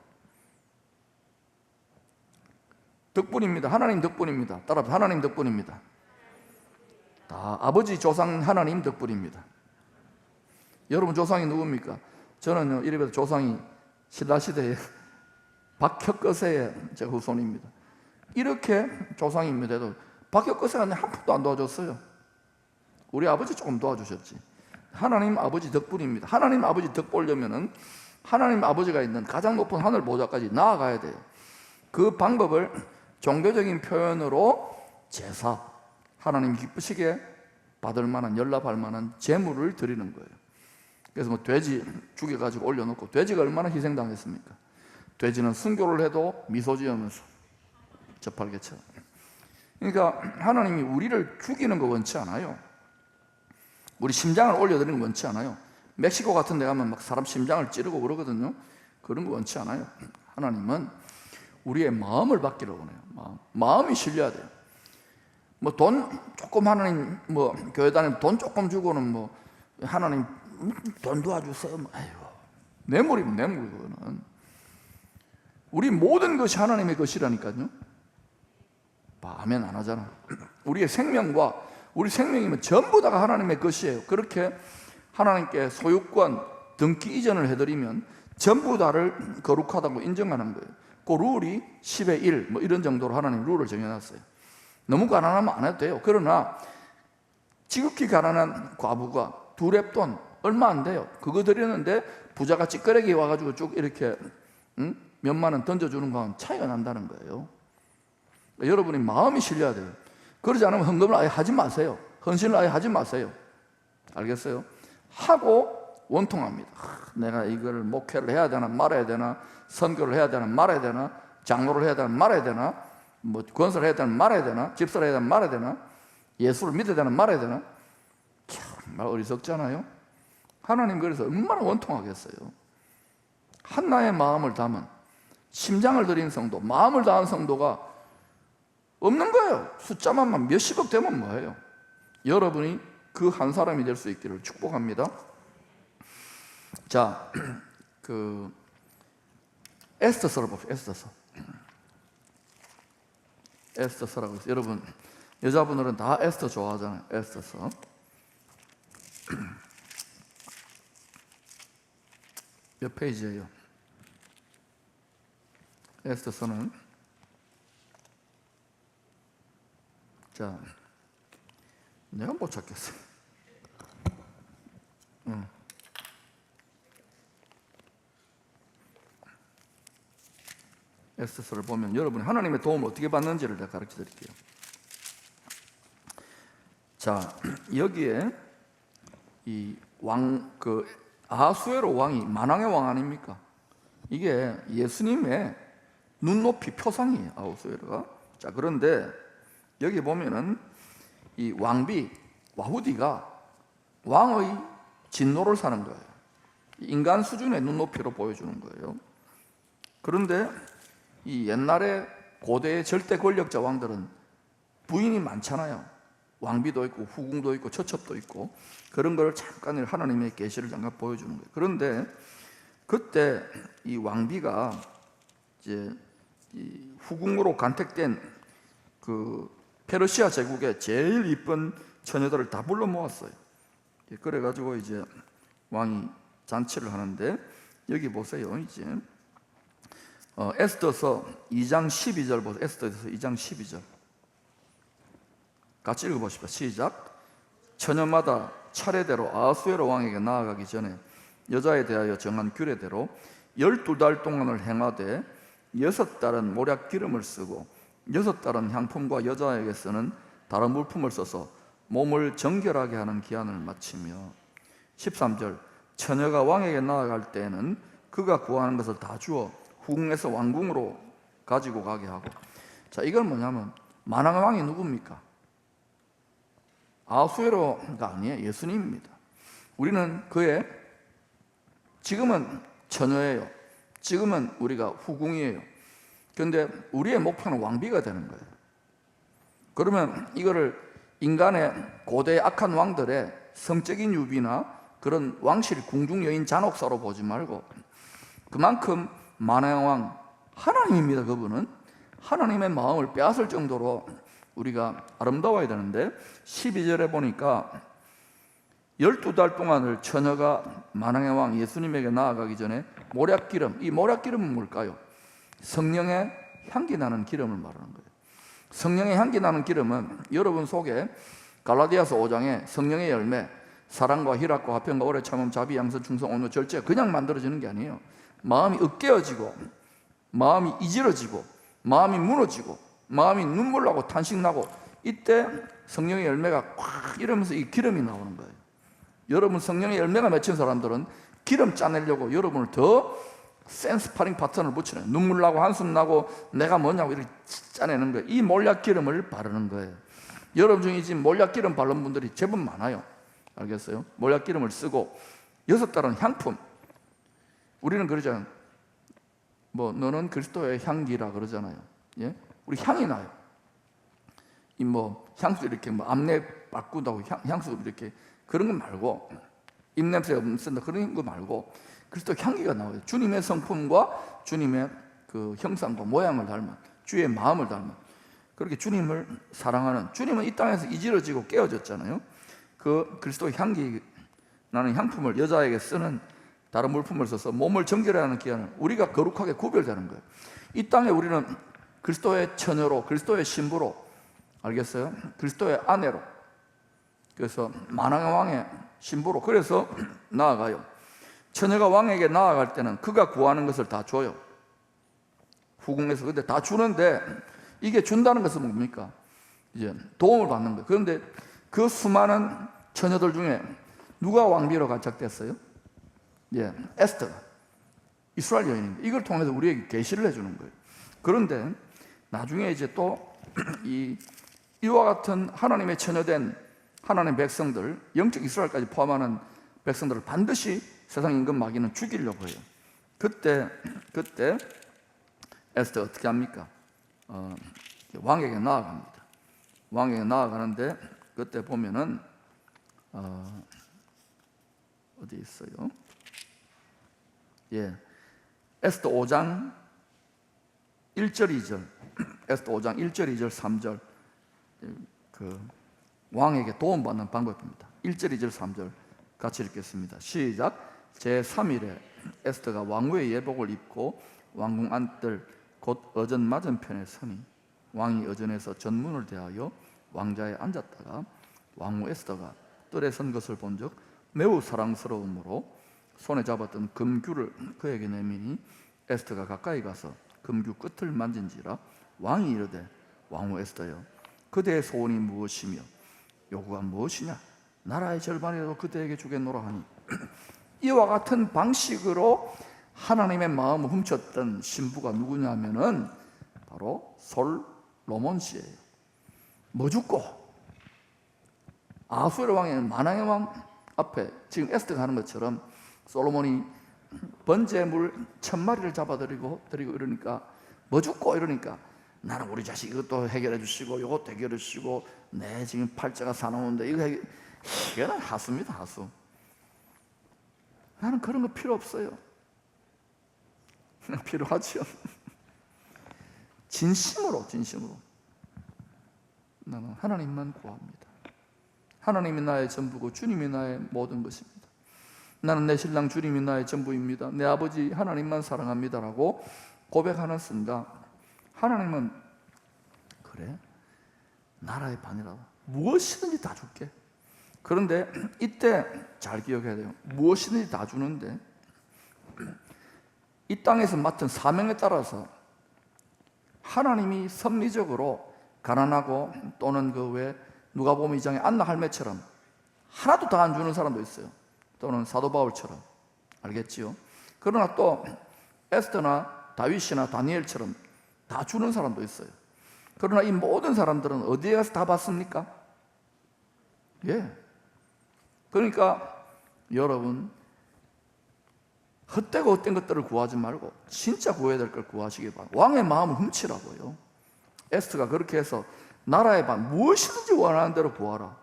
덕분입니다. 하나님 덕분입니다. 따라 하나님 덕분입니다. 다 아버지 조상 하나님 덕분입니다. 여러분 조상이 누굽니까? 저는요, 이래봬도 조상이 신라시대에 박혁거세의 제 후손입니다. 이렇게 조상입니다도 박혁거세가 한 푼도 안 도와줬어요. 우리 아버지 조금 도와주셨지. 하나님 아버지 덕분입니다. 하나님 아버지 덕 보려면은 하나님 아버지가 있는 가장 높은 하늘 보좌까지 나아가야 돼요. 그 방법을 종교적인 표현으로 제사, 하나님 기쁘시게 받을 만한, 연락할 만한 제물을 드리는 거예요. 그래서 뭐 돼지 죽여가지고 올려놓고, 돼지가 얼마나 희생당했습니까? 돼지는 순교를 해도 미소 지으면서 저팔계처럼. 그러니까 하나님이 우리를 죽이는 거 원치 않아요. 우리 심장을 올려드리는 거 원치 않아요. 멕시코 같은 데 가면 막 사람 심장을 찌르고 그러거든요. 그런 거 원치 않아요. 하나님은 우리의 마음을 받기를 원해요. 마음이 실려야 돼요. 뭐 돈 조금, 하나님 뭐 교회 다니면 돈 조금 주고는 뭐 하나님 돈 도와주세요. 아이고, 뇌물이면 뇌물. 그거는 우리 모든 것이 하나님의 것이라니까요. 아멘 안 하잖아. 우리의 생명과 우리 생명이면 전부 다가 하나님의 것이에요. 그렇게 하나님께 소유권, 등기 이전을 해드리면 전부 다를 거룩하다고 인정하는 거예요. 그 룰이 10의 1 뭐 이런 정도로 하나님 룰을 정해놨어요. 너무 가난하면 안 해도 돼요. 그러나 지극히 가난한 과부가 두 렙돈 얼마 안 돼요. 그거 드리는데 부자가 찌끄레기 와가지고 쭉 이렇게 몇만 원 던져주는 거하고는 차이가 난다는 거예요. 여러분이 마음이 실려야 돼요. 그러지 않으면 헌금을 아예 하지 마세요. 헌신을 아예 하지 마세요. 알겠어요? 하고 원통합니다. 내가 이걸 목회를 해야 되나 말아야 되나, 선교를 해야 되나 말아야 되나, 장로를 해야 되나 말아야 되나, 뭐 권사를 해야 되나 말아야 되나, 집사를 해야 되나 말아야 되나, 예수를 믿어야 되나 말아야 되나. 정말 어리석잖아요. 하나님 그래서 얼마나 원통하겠어요. 한나의 마음을 담은, 심장을 들인 성도, 마음을 다한 성도가 없는 거예요. 숫자만 몇십억 되면 뭐예요? 여러분이 그 한 사람이 될 수 있기를 축복합니다. 자, 그 에스더서를 봅시다. 에스더서라고 해서 여러분 여자분들은 다 에스더 좋아하잖아요. 에스더서. 몇 페이지예요? 에스더서는 자, 내가 못 찾겠어. 에스더서를 보면 여러분이 하나님의 도움을 어떻게 받는지를 내가 가르쳐 드릴게요. 자, 여기에 이 그 아하수에로 왕이 만왕의 왕 아닙니까? 이게 예수님의 눈높이 표상이에요. 아하수에로가. 자, 그런데 여기 보면은 이 왕비 와후디가 왕의 진노를 사는 거예요. 인간 수준의 눈높이로 보여주는 거예요. 그런데 이 옛날에 고대의 절대 권력자 왕들은 부인이 많잖아요. 왕비도 있고 후궁도 있고 처첩도 있고 그런 걸 잠깐 하나님의 계시를 잠깐 보여주는 거예요. 그런데 그때 이 왕비가 이제 이 후궁으로 간택된 그 페르시아 제국의 제일 이쁜 처녀들을 다 불러 모았어요. 그래가지고 이제 왕이 잔치를 하는데 여기 보세요. 이제 에스더서 2장 12절 보세요. 에스더서 2장 12절 같이 읽어보십시오. 시작. 처녀마다 차례대로 아하수에로 왕에게 나아가기 전에 여자에 대하여 정한 규례대로 12달 동안을 행하되 6달은 모략 기름을 쓰고 6달은 향품과 여자에게 쓰는 다른 물품을 써서 몸을 정결하게 하는 기한을 마치며 13절 처녀가 왕에게 나아갈 때에는 그가 구하는 것을 다 주어 후궁에서 왕궁으로 가지고 가게 하고. 자, 이건 뭐냐면 만왕의 왕이 누굽니까? 아하수에로가 아니에요. 예수님입니다. 우리는 그의 지금은 처녀예요. 지금은 우리가 후궁이에요. 그런데 우리의 목표는 왕비가 되는 거예요. 그러면 이거를 인간의 고대 악한 왕들의 성적인 유비나 그런 왕실 궁중 여인 잔혹사로 보지 말고 그만큼 만왕의 왕 하나님입니다. 그분은 하나님의 마음을 빼앗을 정도로 우리가 아름다워야 되는데 12절에 보니까 12달 동안을 처녀가 만왕의 왕 예수님에게 나아가기 전에 모략기름, 이 모략기름은 뭘까요? 성령의 향기 나는 기름을 말하는 거예요. 성령의 향기 나는 기름은 여러분 속에 갈라디아서 5장에 성령의 열매, 사랑과 희락과 화평과 오래 참음, 자비, 양선, 충성, 온유, 절제 그냥 만들어지는 게 아니에요. 마음이 으깨어지고 마음이 이질어지고 마음이 무너지고 마음이 눈물 나고 탄식 나고 이때 성령의 열매가 꽉 이러면서 이 기름이 나오는 거예요. 여러분 성령의 열매가 맺힌 사람들은 기름 짜내려고 여러분을 더 센 스파링 파트너를 붙이는 눈물 나고 한숨 나고 내가 뭐냐고 이렇게 짜내는 거예요. 이 몰약 기름을 바르는 거예요. 여러분 중에 지금 몰약 기름 바른 분들이 제법 많아요. 알겠어요? 몰약 기름을 쓰고 6달은 향품. 우리는 그러잖아요. 뭐 너는 그리스도의 향기라 그러잖아요. 예? 우리 향이 나요. 이 뭐 향수 이렇게 뭐 암내 바꾼다고 향수 이렇게 그런 거 말고 입냄새 없앤다 그런 거 말고 그리스도 향기가 나와요. 주님의 성품과 주님의 그 형상과 모양을 닮은 주의 마음을 닮은 그렇게 주님을 사랑하는 주님은 이 땅에서 이지러지고 깨어졌잖아요. 그 그리스도의 향기 나는 향품을 여자에게 쓰는 다른 물품을 써서 몸을 정결하는 기한을 우리가 거룩하게 구별되는 거예요. 이 땅에 우리는 그리스도의 처녀로 그리스도의 신부로 알겠어요? 그리스도의 아내로 그래서 만왕의 왕의 신부로 그래서 나아가요. 처녀가 왕에게 나아갈 때는 그가 구하는 것을 다 줘요. 후궁에서 근데 다 주는데 이게 준다는 것은 뭡니까? 이제 도움을 받는 거예요. 그런데 그 수많은 처녀들 중에 누가 왕비로 간착됐어요? 예, 에스더 이스라엘 여인입니다. 이걸 통해서 우리에게 계시를 해주는 거예요. 그런데 나중에 이제 또 이와 같은 하나님의 처녀된 하나님의 백성들, 영적 이스라엘까지 포함하는 백성들을 반드시 세상 임금 마귀는 죽이려고 해요. 그때 에스더 어떻게 합니까? 왕에게 나아갑니다. 왕에게 나아가는데 그때 보면은 어디 있어요? 에스더 5장 1절 2절, 에스더 5장 1절 2절 3절, 그 왕에게 도움받는 방법입니다. 1절 2절 3절 같이 읽겠습니다. 시작. 제3일에 에스더가 왕후의 예복을 입고 왕궁 안뜰 곧 어전 맞은편에 서니 왕이 어전에서 전문을 대하여 왕자에 앉았다가 왕후 에스더가 뜰에 선 것을 본즉 매우 사랑스러움으로 손에 잡았던 금규를 그에게 내미니 에스더가 가까이 가서 금규 끝을 만진지라 왕이 이르되 왕후 에스더여 그대의 소원이 무엇이며 요구가 무엇이냐 나라의 절반이라도 그대에게 주겠노라 하니 이와 같은 방식으로 하나님의 마음을 훔쳤던 신부가 누구냐면은 바로 솔로몬 씨예요. 뭐 죽고 아수르 왕의 만왕의 왕 앞에 지금 에스더가 하는 것처럼 솔로몬이 번제물 1000마리를 잡아들이고 이러니까 뭐 죽고 이러니까 나는 우리 자식 이것도 해결해 주시고 이것도 해결해 주시고 내 지금 팔자가 사나운데 이거는 하수입니다. 하수. 나는 그런 거 필요 없어요. 필요하죠. 진심으로 나는 하나님만 구합니다. 하나님이 나의 전부고 주님이 나의 모든 것입니다. 나는 내 신랑 주님이 나의 전부입니다. 내 아버지 하나님만 사랑합니다라고 고백하는 순간 하나님은 그래 나라의 반이라고 무엇이든지 다 줄게. 그런데 이때 잘 기억해야 돼요. 무엇이든지 다 주는데 이 땅에서 맡은 사명에 따라서 하나님이 섭리적으로 가난하고 또는 그 외 누가복음 2장의 안나 할매처럼 하나도 다 안 주는 사람도 있어요. 또는 사도 바울처럼. 알겠지요? 그러나 또 에스더나 다윗이나 다니엘처럼 다 주는 사람도 있어요. 그러나 이 모든 사람들은 어디에 가서 다 받습니까? 그러니까 여러분 헛되고 헛된 것들을 구하지 말고 진짜 구해야 될 걸 구하시기 바랍니다. 왕의 마음을 훔치라고요. 에스더가 그렇게 해서 나라의 반 무엇이든지 원하는 대로 구하라.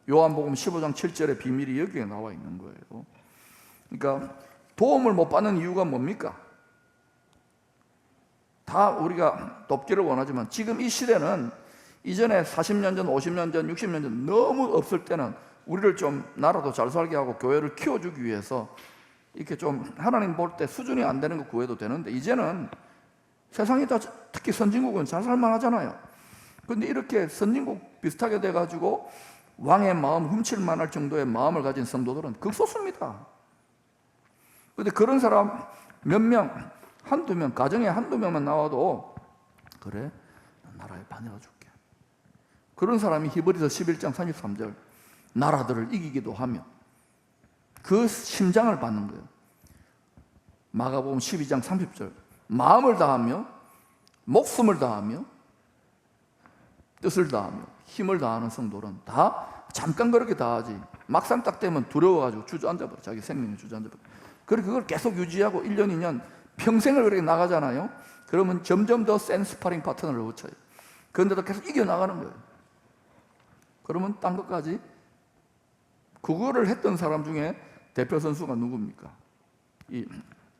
요한복음 15장 7절의 비밀이 여기에 나와 있는 거예요. 그러니까 도움을 못 받는 이유가 뭡니까? 다 우리가 돕기를 원하지만 지금 이 시대는 이전에 40년 전, 50년 전, 60년 전 너무 없을 때는 우리를 좀 나라도 잘 살게 하고 교회를 키워주기 위해서 이렇게 좀 하나님 볼 때 수준이 안 되는 거 구해도 되는데 이제는 세상이 다 특히 선진국은 잘 살만하잖아요. 그런데 이렇게 선진국 비슷하게 돼가지고 왕의 마음 훔칠 만할 정도의 마음을 가진 성도들은 극소수입니다. 그런데 그런 사람 몇 명, 한두 명, 가정에 한두 명만 나와도 그래 나라의 반이라 줄게. 그런 사람이 히브리서 11장 33절 나라들을 이기기도 하며 그 심장을 받는 거예요. 마가복음 12장 30절 마음을 다하며 목숨을 다하며 뜻을 다하며 힘을 다하는 성도는 다 잠깐 그렇게 다하지 막상 딱 되면 두려워가지고 주저앉아버려. 자기 생명이 주저앉아버려. 그리고 그걸 계속 유지하고 1년 2년 평생을 그렇게 나가잖아요. 그러면 점점 더 센 스파링 파트너를 붙여요. 그런데도 계속 이겨나가는 거예요. 그러면 딴 것까지 그거를 했던 사람 중에 대표 선수가 누굽니까? 이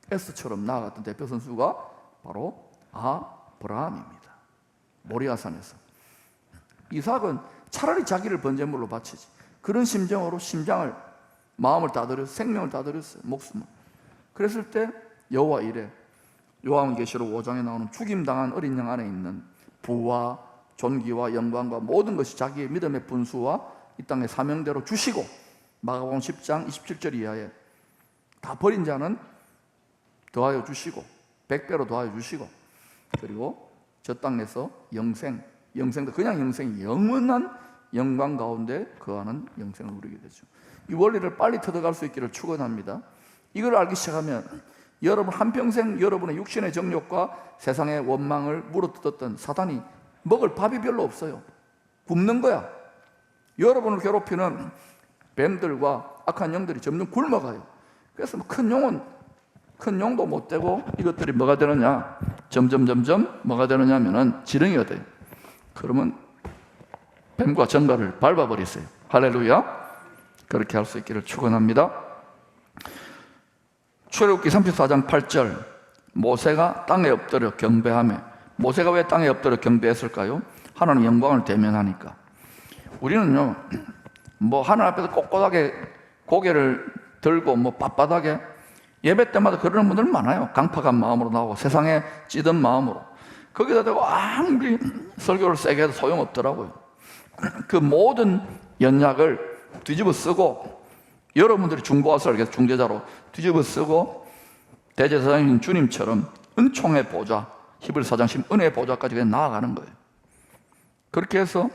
에스처럼 나아갔던 대표 선수가 바로 아브라함입니다. 모리아산에서 이삭은 차라리 자기를 번제물로 바치지 그런 심정으로 심장을 마음을 다 드렸어요. 생명을 다 드렸어요. 목숨을. 그랬을 때 여호와 이래 요한계시록 5장에 나오는 죽임당한 어린 양 안에 있는 부와 존귀와 영광과 모든 것이 자기의 믿음의 분수와 이 땅의 사명대로 주시고 마가복음 10장 27절 이하에 다 버린 자는 더하여 주시고 100배로 더하여 주시고 그리고 저 땅에서 영생도 그냥 영생 영원한 영광 가운데 거하는 영생을 누리게 되죠. 이 원리를 빨리 터득할 수 있기를 축원합니다. 이걸 알기 시작하면 여러분 한평생 여러분의 육신의 정욕과 세상의 원망을 물어뜯었던 사단이 먹을 밥이 별로 없어요. 굶는 거야. 여러분을 괴롭히는 뱀들과 악한 영들이 점점 굶어가요. 그래서 큰 용도 못 되고 이것들이 뭐가 되느냐? 점점 뭐가 되느냐 하면은 지렁이가 돼요. 그러면 뱀과 정갈을 밟아버리세요. 할렐루야. 그렇게 할 수 있기를 축원합니다. 출애굽기 34장 8절, 모세가 땅에 엎드려 경배하며. 모세가 왜 땅에 엎드려 경배했을까요? 하나님 영광을 대면하니까. 우리는요, 뭐 하나님 앞에서 꼿꼿하게 고개를 들고 뭐 빳빳하게 예배 때마다 그러는 분들 많아요. 강팍한 마음으로 나오고 세상에 찌든 마음으로. 거기다 대고 아무리 설교를 세게 해도 소용없더라고요. 그 모든 연약을 뒤집어 쓰고, 여러분들이 중보하시라 중재자로 뒤집어 쓰고, 대제사장인 주님처럼 은총의 보좌, 히브리서 4장 10 은혜의 보좌까지 그냥 나아가는 거예요. 그렇게 해서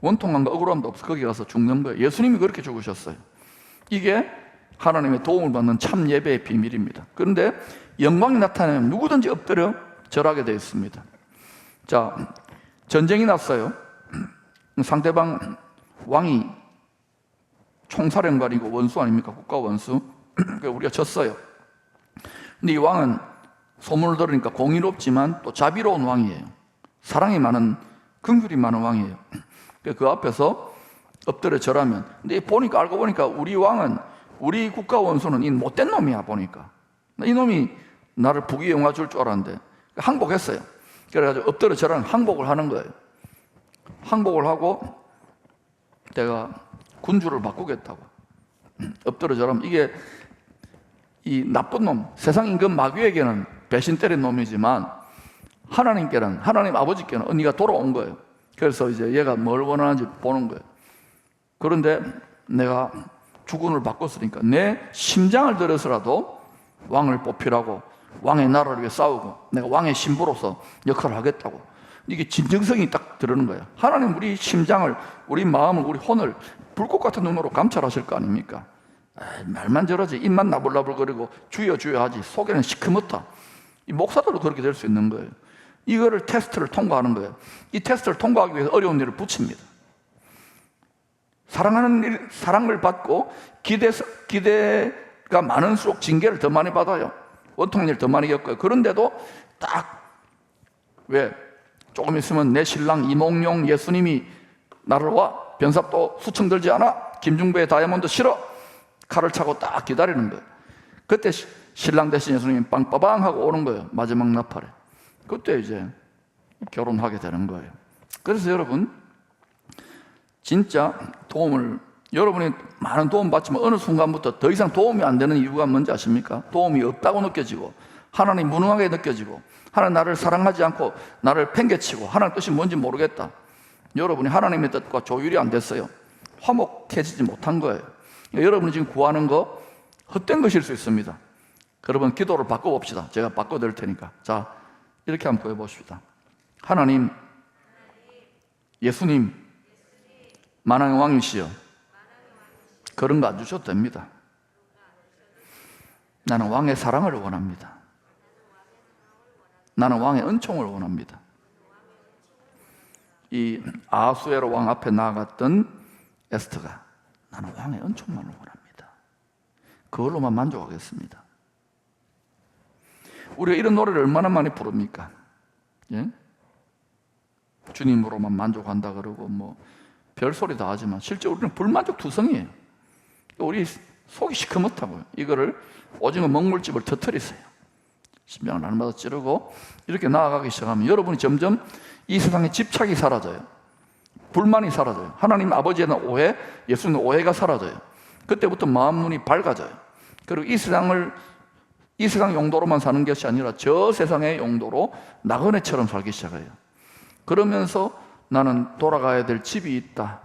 원통함과 억울함도 없어 거기 가서 죽는 거예요. 예수님이 그렇게 죽으셨어요. 이게 하나님의 도움을 받는 참 예배의 비밀입니다. 그런데 영광이 나타나면 누구든지 엎드려 절하게 되어 있습니다. 자, 전쟁이 났어요. 상대방 왕이 총사령관이고 원수 아닙니까? 국가 원수. 우리가 졌어요. 근데 이 왕은 소문을 들으니까 공의롭지만 또 자비로운 왕이에요. 사랑이 많은, 긍휼이 많은 왕이에요. 그 앞에서 엎드려 절하면, 근데 보니까 알고 보니까 우리 왕은, 우리 국가 원수는 이 못된 놈이야. 보니까 이 놈이 나를 부귀영화 줄 줄 알았는데 항복했어요. 그래가지고 엎드려 절하면 항복을 하는 거예요. 항복을 하고 내가 군주를 바꾸겠다고 엎드려 절하면, 이게 이 나쁜 놈, 세상 임금 마귀에게는 배신 때린 놈이지만 하나님께는, 하나님 아버지께는 네가 돌아온 거예요. 그래서 이제 얘가 뭘 원하는지 보는 거예요. 그런데 내가 주군을 바꿨으니까 내 심장을 들여서라도 왕을 뽑히라고, 왕의 나라를 위해 싸우고 내가 왕의 신부로서 역할을 하겠다고. 이게 진정성이 딱 들어오는 거예요. 하나님 우리 심장을, 우리 마음을, 우리 혼을 불꽃 같은 눈으로 감찰하실 거 아닙니까? 말만 저러지, 입만 나불나불거리고 주여 주여 하지 속에는 시커멓다. 이 목사들도 그렇게 될 수 있는 거예요. 이거를 테스트를 통과하는 거예요. 이 테스트를 통과하기 위해서 어려운 일을 붙입니다. 사랑하는 일, 사랑을 받고 기대가 많을수록 징계를 더 많이 받아요. 원통한 일을 더 많이 겪어요. 그런데도 딱, 왜? 조금 있으면 내 신랑 이몽룡 예수님이 나를 와, 변삽도 수청 들지 않아, 김중배의 다이아몬드 실어, 칼을 차고 딱 기다리는 거예요. 그때 신랑 대신 예수님이 빵빠방 하고 오는 거예요. 마지막 나팔에. 그때 이제 결혼하게 되는 거예요. 그래서 여러분, 진짜 도움을, 여러분이 많은 도움 받지만 어느 순간부터 더 이상 도움이 안 되는 이유가 뭔지 아십니까? 도움이 없다고 느껴지고, 하나님 무능하게 느껴지고, 하나님 나를 사랑하지 않고 나를 팽개치고, 하나님 뜻이 뭔지 모르겠다. 여러분이 하나님의 뜻과 조율이 안 됐어요. 화목해지지 못한 거예요. 여러분이 지금 구하는 거 헛된 것일 수 있습니다. 여러분 기도를 바꿔봅시다. 제가 바꿔드릴 테니까. 자, 이렇게 한번 구해봅시다. 하나님, 예수님, 만왕의 왕이시여, 그런 거 안 주셔도 됩니다. 나는 왕의 사랑을 원합니다. 나는 왕의 은총을 원합니다. 이 아하수에로 왕 앞에 나아갔던 에스더가, 나는 왕의 은총만을 원합니다. 그걸로만 만족하겠습니다. 우리가 이런 노래를 얼마나 많이 부릅니까? 예? 주님으로만 만족한다 그러고 뭐 별소리 다 하지만 실제 우리는 불만족 투성이에요. 우리 속이 시커멓다고요. 이거를 오징어 먹물집을 터뜨리세요. 심장을 날마다 찌르고 이렇게 나아가기 시작하면 여러분이 점점 이 세상에 집착이 사라져요. 불만이 사라져요. 하나님 아버지에는 오해, 예수는 오해가 사라져요. 그때부터 마음 눈이 밝아져요. 그리고 이 세상 용도로만 사는 것이 아니라 저 세상의 용도로 나그네처럼 살기 시작해요. 그러면서 나는 돌아가야 될 집이 있다,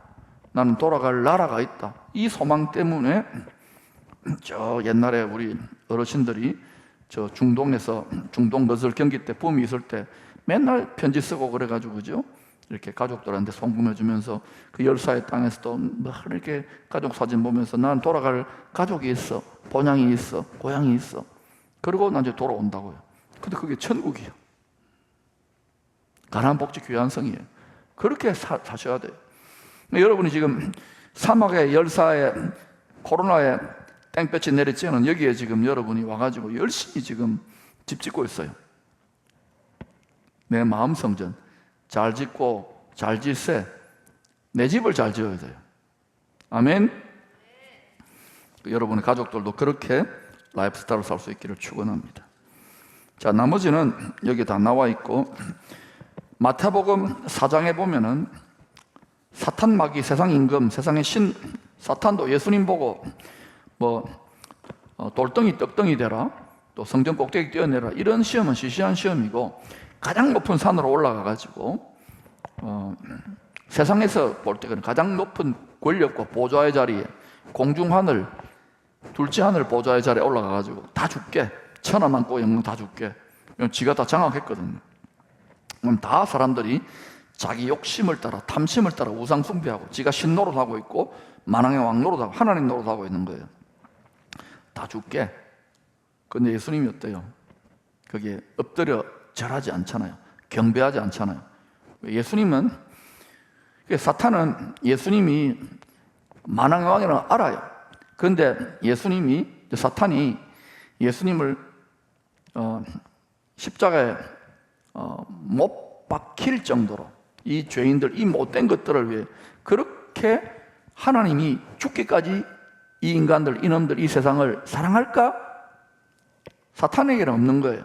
나는 돌아갈 나라가 있다, 이 소망 때문에 저 옛날에 우리 어르신들이 저 중동에서, 중동 거슬 경기 때 붐이 있을 때 맨날 편지 쓰고 그래가지고, 그죠? 이렇게 가족들한테 송금해주면서 그 열사의 땅에서도 뭐 이렇게 가족 사진 보면서 난 돌아갈 가족이 있어, 본향이 있어, 고향이 있어. 그리고 난 이제 돌아온다고요. 근데 그게 천국이에요. 가나안 복지 귀환성이에요. 그렇게 사셔야 돼요. 여러분이 지금 사막의 열사에, 코로나에 땡볕이 내리쬐는 여기에 지금 여러분이 와가지고 열심히 지금 집 짓고 있어요. 내 마음 성전, 잘 짓고 잘 질세. 내 집을 잘 지어야 돼요. 아멘. 여러분의 가족들도 그렇게 라이프 스타일을 살 수 있기를 축원합니다. 자, 나머지는 여기 다 나와 있고, 마태복음 4장에 보면은 사탄 마귀, 세상 임금, 세상의 신 사탄도 예수님 보고 돌덩이 떡덩이 되라, 또 성전 꼭대기 뛰어내라, 이런 시험은 시시한 시험이고, 가장 높은 산으로 올라가 가지고 세상에서 볼 때는 가장 높은 권력과 보좌의 자리에, 공중 하늘, 둘째 하늘 보좌의 자리에 올라가 가지고 다 죽게, 천하 만고 영광 다 죽게, 지가 다 장악했거든요. 그럼 다 사람들이 자기 욕심을 따라, 탐심을 따라 우상 숭배하고, 지가 신 노릇하고 있고 만왕의 왕 노릇하고 하나님 노릇하고 있는 거예요. 다 죽게. 근데 예수님이 어때요? 거기에 엎드려 절하지 않잖아요. 경배하지 않잖아요. 예수님은, 사탄은 예수님이 만왕의 왕이라는 걸 알아요. 그런데 사탄이 예수님을 십자가에 못 박힐 정도로 이 죄인들, 이 못된 것들을 위해 그렇게 하나님이 죽기까지 이 인간들, 이놈들, 이 세상을 사랑할까? 사탄에게는 없는 거예요.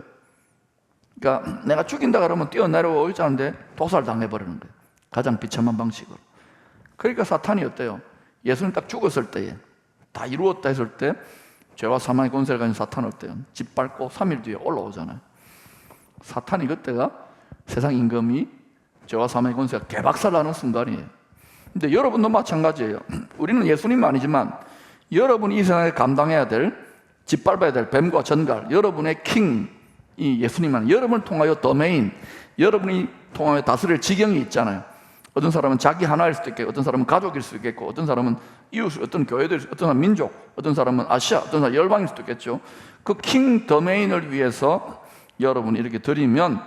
그러니까 내가 죽인다 그러면 뛰어내려오지 않는데 도살당해버리는 거예요. 가장 비참한 방식으로. 그러니까 사탄이 어때요? 예수님 딱 죽었을 때에, 다 이루었다 했을 때, 죄와 사망의 권세를 가진 사탄은 어때요? 짓밟고 3일 뒤에 올라오잖아요. 사탄이 그때가 세상 임금이 죄와 사망의 권세가 개박살나는 순간이에요. 근데 여러분도 마찬가지예요. 우리는 예수님은 아니지만 여러분이 이 세상에 감당해야 될, 짓밟아야 될 뱀과 전갈, 여러분의 킹, 이 예수님은 여러분을 통하여 더메인, 여러분이 통하여 다스릴 지경이 있잖아요. 어떤 사람은 자기 하나일 수도 있겠고, 어떤 사람은 가족일 수도 있겠고, 어떤 사람은 이웃, 어떤 교회들, 어떤 사람은 민족, 어떤 사람은 아시아, 어떤 사람은 열방일 수도 있겠죠. 그 킹 더메인을 위해서 여러분이 이렇게 드리면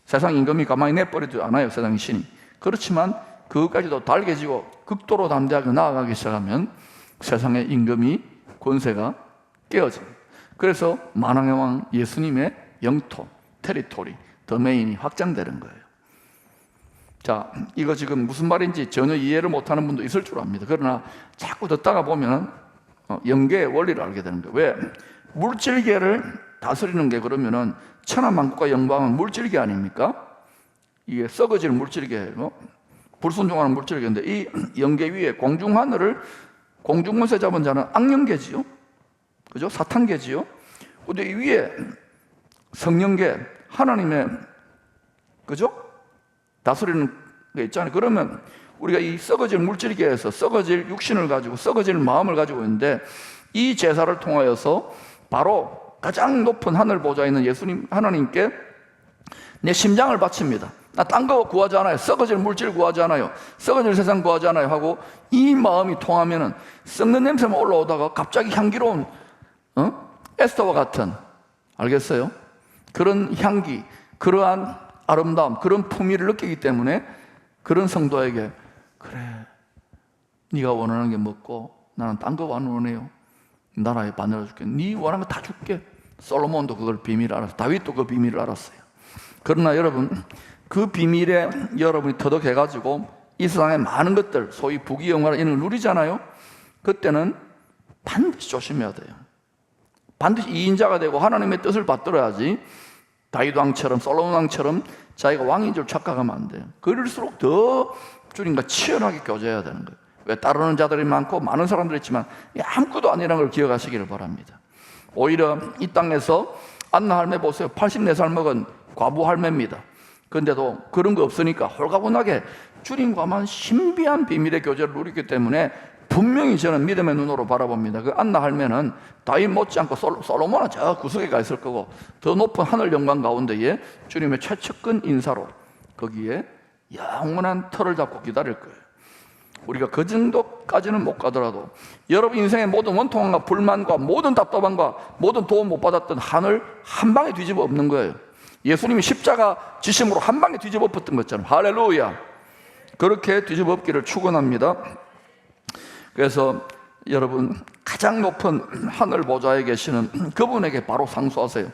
세상 임금이 가만히 내버리지 않아요, 세상 신이. 그렇지만 그것까지도 달개지고 극도로 담대하게 나아가기 시작하면 세상의 임금이, 권세가 깨어집니다. 그래서 만왕의 왕 예수님의 영토, 테리토리, 더메인이 확장되는 거예요. 자, 이거 지금 무슨 말인지 전혀 이해를 못하는 분도 있을 줄 압니다. 그러나 자꾸 듣다가 보면 영계의 원리를 알게 되는 거예요. 왜? 물질계를 다스리는 게, 그러면은 천하만국과 영광은 물질계 아닙니까? 이게 썩어질 물질계예요. 불순종하는 물질계인데, 이 영계 위에 공중하늘을 공중권세 잡은 자는 악령계지요, 그죠? 사탄계지요. 근데 이 위에 성령계, 하나님의, 그죠? 다스리는 게 있잖아요. 그러면 우리가 이 썩어질 물질계에서 썩어질 육신을 가지고, 썩어질 마음을 가지고 있는데, 이 제사를 통하여서 바로 가장 높은 하늘 보좌에 있는 예수님, 하나님께 내 심장을 바칩니다. 나 딴 거 구하지 않아요. 썩어질 물질 구하지 않아요. 썩어질 세상 구하지 않아요. 하고 이 마음이 통하면은 썩는 냄새만 올라오다가 갑자기 향기로운 에스더와 같은, 알겠어요? 그런 향기, 그러한 아름다움, 그런 품위를 느끼기 때문에 그런 성도에게, 그래, 네가 원하는 게 먹고 나는 딴 거 안 원해요. 나라에 반으로 줄게. 네 원하는 거 다 줄게. 솔로몬도 그걸 비밀을 알았어요. 다윗도 그 비밀을 알았어요. 그러나 여러분, 그 비밀에 여러분이 터득해가지고 이 세상의 많은 것들, 소위 부귀 영화를 이런 걸 누리잖아요. 그때는 반드시 조심해야 돼요. 반드시 2인자가 되고 하나님의 뜻을 받들어야지, 다윗 왕처럼, 솔로몬 왕처럼 자기가 왕인 줄 착각하면 안 돼요. 그럴수록 더 주님과 치열하게 교제해야 되는 거예요. 왜? 따르는 자들이 많고 많은 사람들이 있지만 아무것도 아니라는 걸 기억하시기를 바랍니다. 오히려 이 땅에서 안나 할매 보세요. 84살 먹은 과부 할매입니다. 그런데도 그런 거 없으니까 홀가분하게 주님과만 신비한 비밀의 교제를 누리기 때문에 분명히 저는 믿음의 눈으로 바라봅니다. 그 안나 할매는 다윗 못지않고 솔로몬은 저 구석에 가 있을 거고, 더 높은 하늘 영광 가운데에 주님의 최측근 인사로 거기에 영원한 터를 잡고 기다릴 거예요. 우리가 그 정도까지는 못 가더라도 여러분 인생의 모든 원통함과 불만과 모든 답답함과 모든 도움 못 받았던 하늘 한 방에 뒤집어 엎는 거예요. 예수님이 십자가 지심으로 한 방에 뒤집어 엎었던 것처럼. 할렐루야. 그렇게 뒤집어 엎기를 축원합니다. 그래서 여러분, 가장 높은 하늘 보좌에 계시는 그분에게 바로 상수하세요.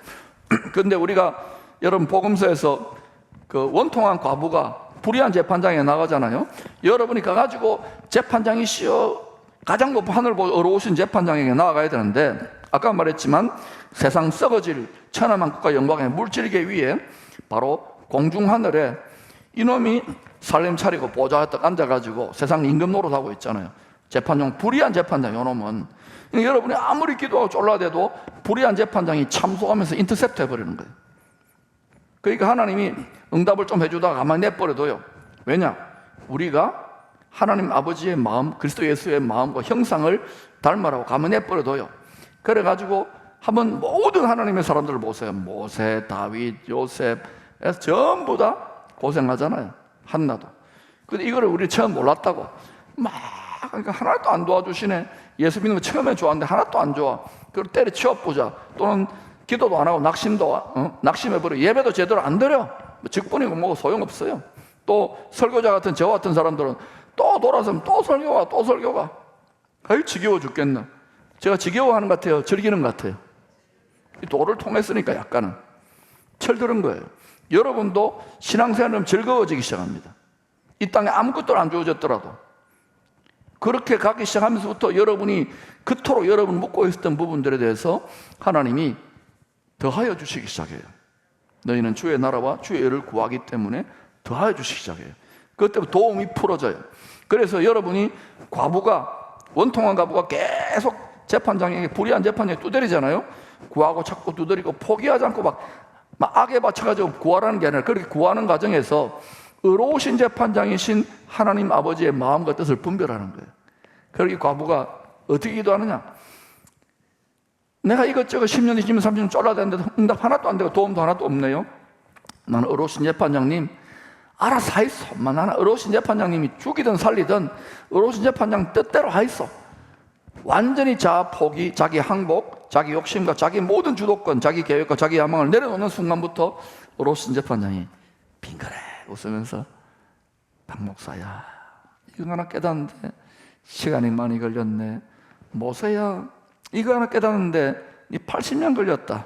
그런데 우리가 여러분 복음서에서 그 원통한 과부가 불의한 재판장에 나가잖아요. 여러분이 가가지고 재판장이시여, 가장 높은 하늘 보고 어려우신 재판장에게 나아가야 되는데, 아까 말했지만 세상 썩어질 천하만국과 영광의 물질계 위에 바로 공중하늘에 이놈이 살림 차리고 보좌에 딱 앉아가지고 세상 임금 노릇하고 있잖아요. 재판장, 불의한 재판장, 이놈은. 여러분이 아무리 기도하고 쫄라대도 불의한 재판장이 참소하면서 인터셉트 해버리는 거예요. 그러니까 하나님이 응답을 좀 해주다가 가만히 내버려둬요. 왜냐? 우리가 하나님 아버지의 마음, 그리스도 예수의 마음과 형상을 닮아라고 가만히 내버려둬요. 그래가지고 한번 모든 하나님의 사람들을 보세요. 모세, 다윗, 요셉, 전부 다 고생하잖아요. 한나도. 근데 이거를 우리 처음 몰랐다고 그러니까 하나도 안 도와주시네. 예수 믿는 거 처음에 좋았는데 하나도 안 좋아. 그걸 때려치워보자. 또는 기도도 안 하고 낙심해버려. 예배도 제대로 안 드려. 직분이고 뭐고 소용없어요. 또 설교자 같은 저 같은 사람들은 또 돌아서면 또 설교가 아유 지겨워 죽겠나. 제가 지겨워하는 것 같아요, 즐기는 것 같아요? 도를 통했으니까 약간은 철들은 거예요. 여러분도 신앙생활은 즐거워지기 시작합니다. 이 땅에 아무것도 안 주어졌더라도 그렇게 가기 시작하면서부터 여러분이 그토록 여러분 묻고 있었던 부분들에 대해서 하나님이 더하여 주시기 시작해요. 너희는 주의 나라와 주의 의를 구하기 때문에 더하여 주시기 시작해요. 그것 때문에 도움이 풀어져요. 그래서 여러분이 원통한 과부가 계속 재판장에게, 불의한 재판장에 두드리잖아요. 구하고 자꾸 두드리고 포기하지 않고 막 악에 받쳐가지고 구하라는 게 아니라, 그렇게 구하는 과정에서 의로우신 재판장이신 하나님 아버지의 마음과 뜻을 분별하는 거예요. 그렇게 과부가 어떻게 기도하느냐? 내가 이것저것 10년, 20년, 30년 쫄라대는데 응답 하나도 안 되고 도움도 하나도 없네요. 나는 의로우신 재판장님 알아서 하이소. 나는 의로우신 재판장님이 죽이든 살리든 의로우신 재판장 뜻대로 하이소. 완전히 자포기, 자기 항복, 자기 욕심과 자기 모든 주도권, 자기 계획과 자기 야망을 내려놓는 순간부터 의로우신 재판장이 빙그레 웃으면서 박 목사야, 이거 하나 깨닫는데 시간이 많이 걸렸네. 모세야, 이거 하나 깨닫는데 네 80년 걸렸다.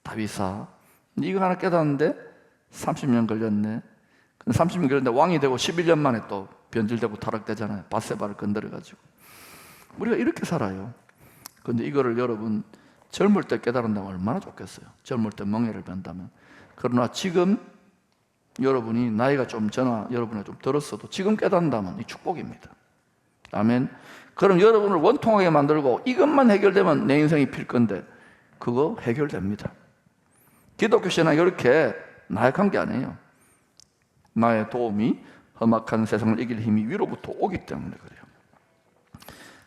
다윗아, 이거 하나 깨닫는데 30년 걸렸네. 30년 걸렸는데 왕이 되고 11년 만에 또 변질되고 타락되잖아요. 밧세바를 건드려가지고. 우리가 이렇게 살아요. 근데 이거를 여러분 젊을 때 깨달은다면 얼마나 좋겠어요. 젊을 때 멍해를 변다면. 그러나 지금 여러분이 나이가 좀 저나 여러분이 좀 들었어도 지금 깨닫는다면 이 축복입니다. 아멘. 그럼 여러분을 원통하게 만들고 이것만 해결되면 내 인생이 필 건데 그거 해결됩니다. 기독교 신앙이 이렇게 나약한 게 아니에요. 나의 도움이 험악한 세상을 이길 힘이 위로부터 오기 때문에 그래요.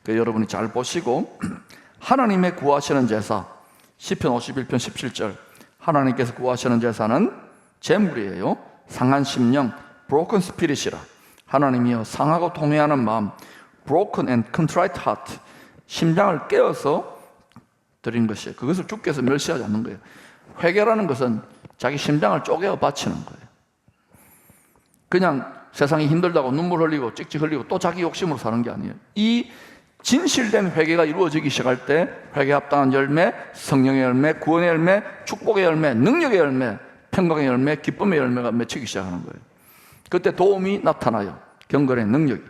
그러니까 여러분이 잘 보시고 하나님의 구하시는 제사, 시편 51편 17절, 하나님께서 구하시는 제사는 제물이에요. 상한 심령, broken spirit이라. 하나님이여 상하고 통회하는 마음, broken and contrite heart, 심장을 깨어서 드린 것이에요. 그것을 주께서 멸시하지 않는 거예요. 회개라는 것은 자기 심장을 쪼개어 바치는 거예요. 그냥 세상이 힘들다고 눈물 흘리고 찍찍 흘리고 또 자기 욕심으로 사는 게 아니에요. 이 진실된 회개가 이루어지기 시작할 때 회개 합당한 열매, 성령의 열매, 구원의 열매, 축복의 열매, 능력의 열매, 평강의 열매, 기쁨의 열매가 맺히기 시작하는 거예요. 그때 도움이 나타나요. 경건의 능력이.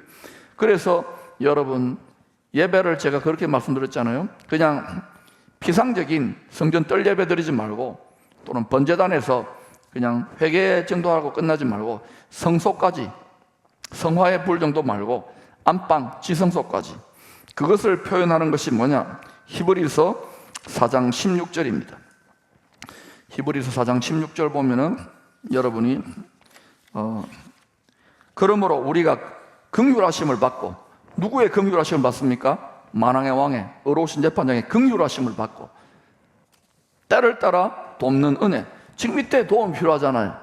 그래서 여러분 예배를 제가 그렇게 말씀드렸잖아요. 그냥 피상적인 성전 뜰 예배 드리지 말고 또는 번제단에서 그냥 회개 정도 하고 끝나지 말고 성소까지, 성화의 불 정도 말고 안방, 지성소까지, 그것을 표현하는 것이 뭐냐? 히브리서 4장 16절입니다. 히브리서 4장 16절 보면은 여러분이 그러므로 우리가 긍휼하심을 받고, 누구의 긍휼하심을 받습니까? 만왕의 왕의 의로우신 재판장의 긍휼하심을 받고 때를 따라 돕는 은혜. 지금 이때 도움 필요하잖아요.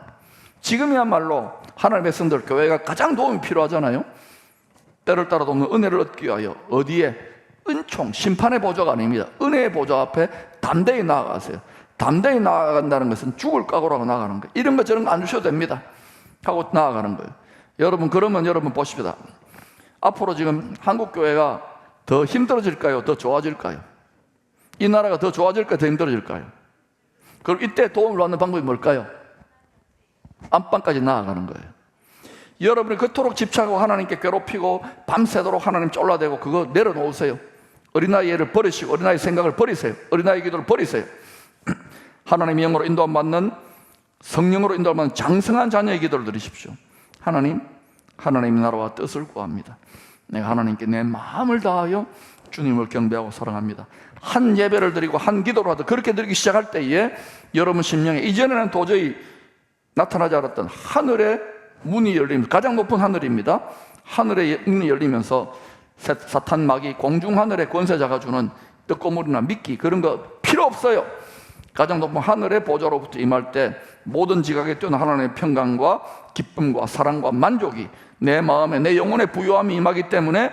지금이야말로 하나님의 백성들, 교회가 가장 도움이 필요하잖아요. 때를 따라 돕는 은혜를 얻기 위하여 어디에? 은총, 심판의 보좌가 아닙니다. 은혜의 보좌 앞에 담대히 나아가세요. 담대히 나아간다는 것은 죽을 각오로 하고 나아가는 거예요. 이런 거 저런 거 안 주셔도 됩니다 하고 나아가는 거예요. 여러분, 그러면 여러분 보십시다. 앞으로 지금 한국교회가 더 힘들어질까요? 더 좋아질까요? 이 나라가 더 좋아질까요? 더 힘들어질까요? 그럼 이때 도움을 받는 방법이 뭘까요? 안방까지 나아가는 거예요. 여러분이 그토록 집착하고 하나님께 괴롭히고 밤새도록 하나님 쫄라대고 그거 내려놓으세요. 어린아이를 버리시고 어린아이 생각을 버리세요. 어린아이 기도를 버리세요. 하나님의 영으로 인도받는, 성령으로 인도받는 장성한 자녀의 기도를 드리십시오. 하나님 나라와 뜻을 구합니다. 내가 하나님께 내 마음을 다하여 주님을 경배하고 사랑합니다. 한 예배를 드리고 한 기도라도 그렇게 드리기 시작할 때에 여러분 심령에 이전에는 도저히 나타나지 않았던 하늘의 문이 열립니다. 가장 높은 하늘입니다. 하늘의 문이 열리면서 사탄 마귀 공중하늘의 권세자가 주는 떡고물이나 미끼 그런 거 필요 없어요. 가장 높은 하늘의 보좌로부터 임할 때 모든 지각에 뛰어난 하나님의 평강과 기쁨과 사랑과 만족이 내 마음에 내 영혼에 부유함이 임하기 때문에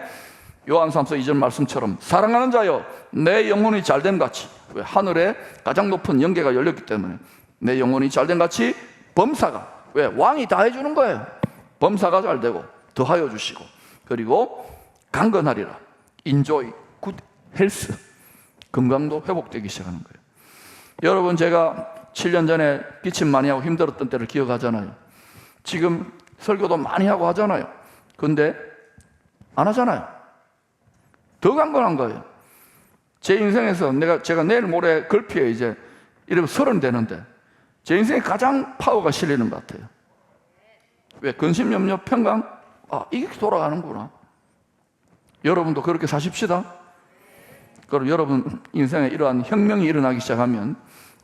요한삼서 2절 말씀처럼 사랑하는 자여 내 영혼이 잘됨 같이, 왜? 하늘에 가장 높은 영계가 열렸기 때문에 내 영혼이 잘됨 같이 범사가, 왜? 왕이 다 해주는 거예요. 범사가 잘 되고 더하여 주시고, 그리고 강건하리라. 인조이 굿 헬스, 건강도 회복되기 시작하는 거예요. 여러분, 제가 7년 전에 기침 많이 하고 힘들었던 때를 기억하잖아요. 지금 설교도 많이 하고 하잖아요. 근데 안 하잖아요. 더 강건한 거예요. 제 인생에서 제가 내일 모레 걸피에 이제 이러면 30 되는데 제 인생에 가장 파워가 실리는 것 같아요. 왜? 근심, 염려, 평강, 이게 돌아가는구나. 여러분도 그렇게 사십시다. 그럼 여러분 인생에 이러한 혁명이 일어나기 시작하면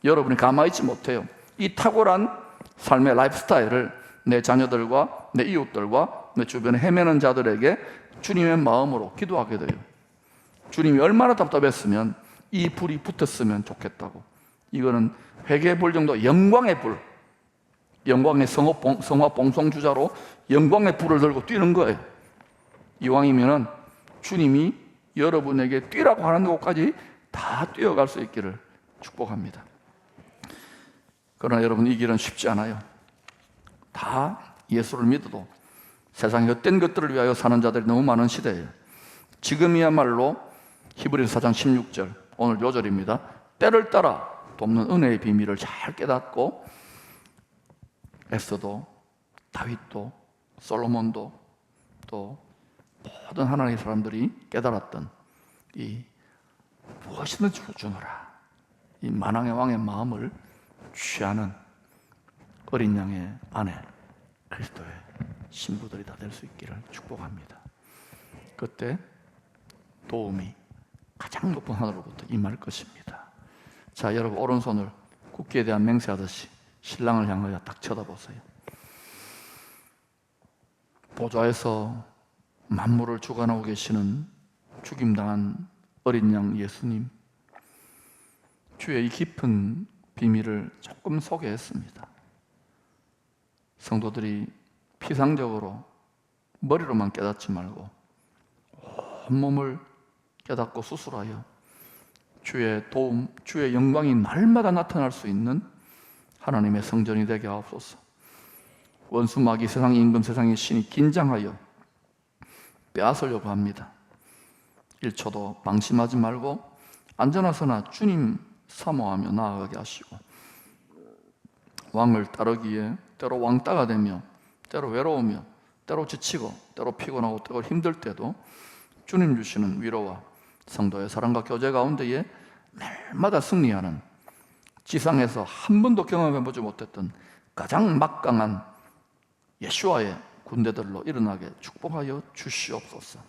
여러분이 가만히 있지 못해요. 이 탁월한 삶의 라이프 스타일을 내 자녀들과 내 이웃들과 내 주변에 헤매는 자들에게 주님의 마음으로 기도하게 돼요. 주님이 얼마나 답답했으면 이 불이 붙었으면 좋겠다고. 이거는 회개해 볼 정도 영광의 불, 영광의 성화 봉송주자로 영광의 불을 들고 뛰는 거예요. 이왕이면은 주님이 여러분에게 뛰라고 하는 곳까지 다 뛰어갈 수 있기를 축복합니다. 그러나 여러분, 이 길은 쉽지 않아요. 다 예수를 믿어도 세상의 헛된 것들을 위하여 사는 자들이 너무 많은 시대예요. 지금이야말로 히브리서 4장 16절, 오늘 요절입니다. 때를 따라 돕는 은혜의 비밀을 잘 깨닫고 에스더도 다윗도 솔로몬도 또 모든 하나님의 사람들이 깨달았던 이 무엇이든지 주노라, 이 만왕의 왕의 마음을 취하는 어린 양의 아내 그리스도의 신부들이 다 될 수 있기를 축복합니다. 그때 도움이 가장 높은 하늘로부터 임할 것입니다. 자, 여러분, 오른손을 국기에 대한 맹세하듯이 신랑을 향하여 딱 쳐다보세요. 보좌에서 만물을 주관하고 계시는 죽임당한 어린 양 예수님, 주의 이 깊은 비밀을 조금 소개했습니다. 성도들이 피상적으로 머리로만 깨닫지 말고 온몸을 깨닫고 수술하여 주의 도움, 주의 영광이 날마다 나타날 수 있는 하나님의 성전이 되게 하옵소서. 원수 마귀, 세상의 임금, 세상의 신이 긴장하여 빼앗으려고 합니다. 1초도 방심하지 말고 안전하서나 주님 사모하며 나아가게 하시고, 왕을 따르기에 때로 왕따가 되며 때로 외로우며 때로 지치고 때로 피곤하고 때로 힘들 때도 주님 주시는 위로와 성도의 사랑과 교제 가운데에 날마다 승리하는, 지상에서 한 번도 경험해보지 못했던 가장 막강한 예수와의 군대들로 일어나게 축복하여 주시옵소서.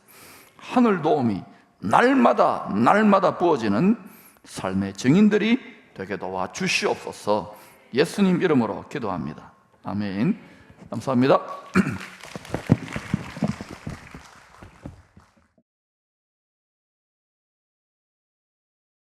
하늘 도움이 날마다 부어지는 삶의 증인들이 되게 도와 주시옵소서. 예수님 이름으로 기도합니다. 아멘. 감사합니다.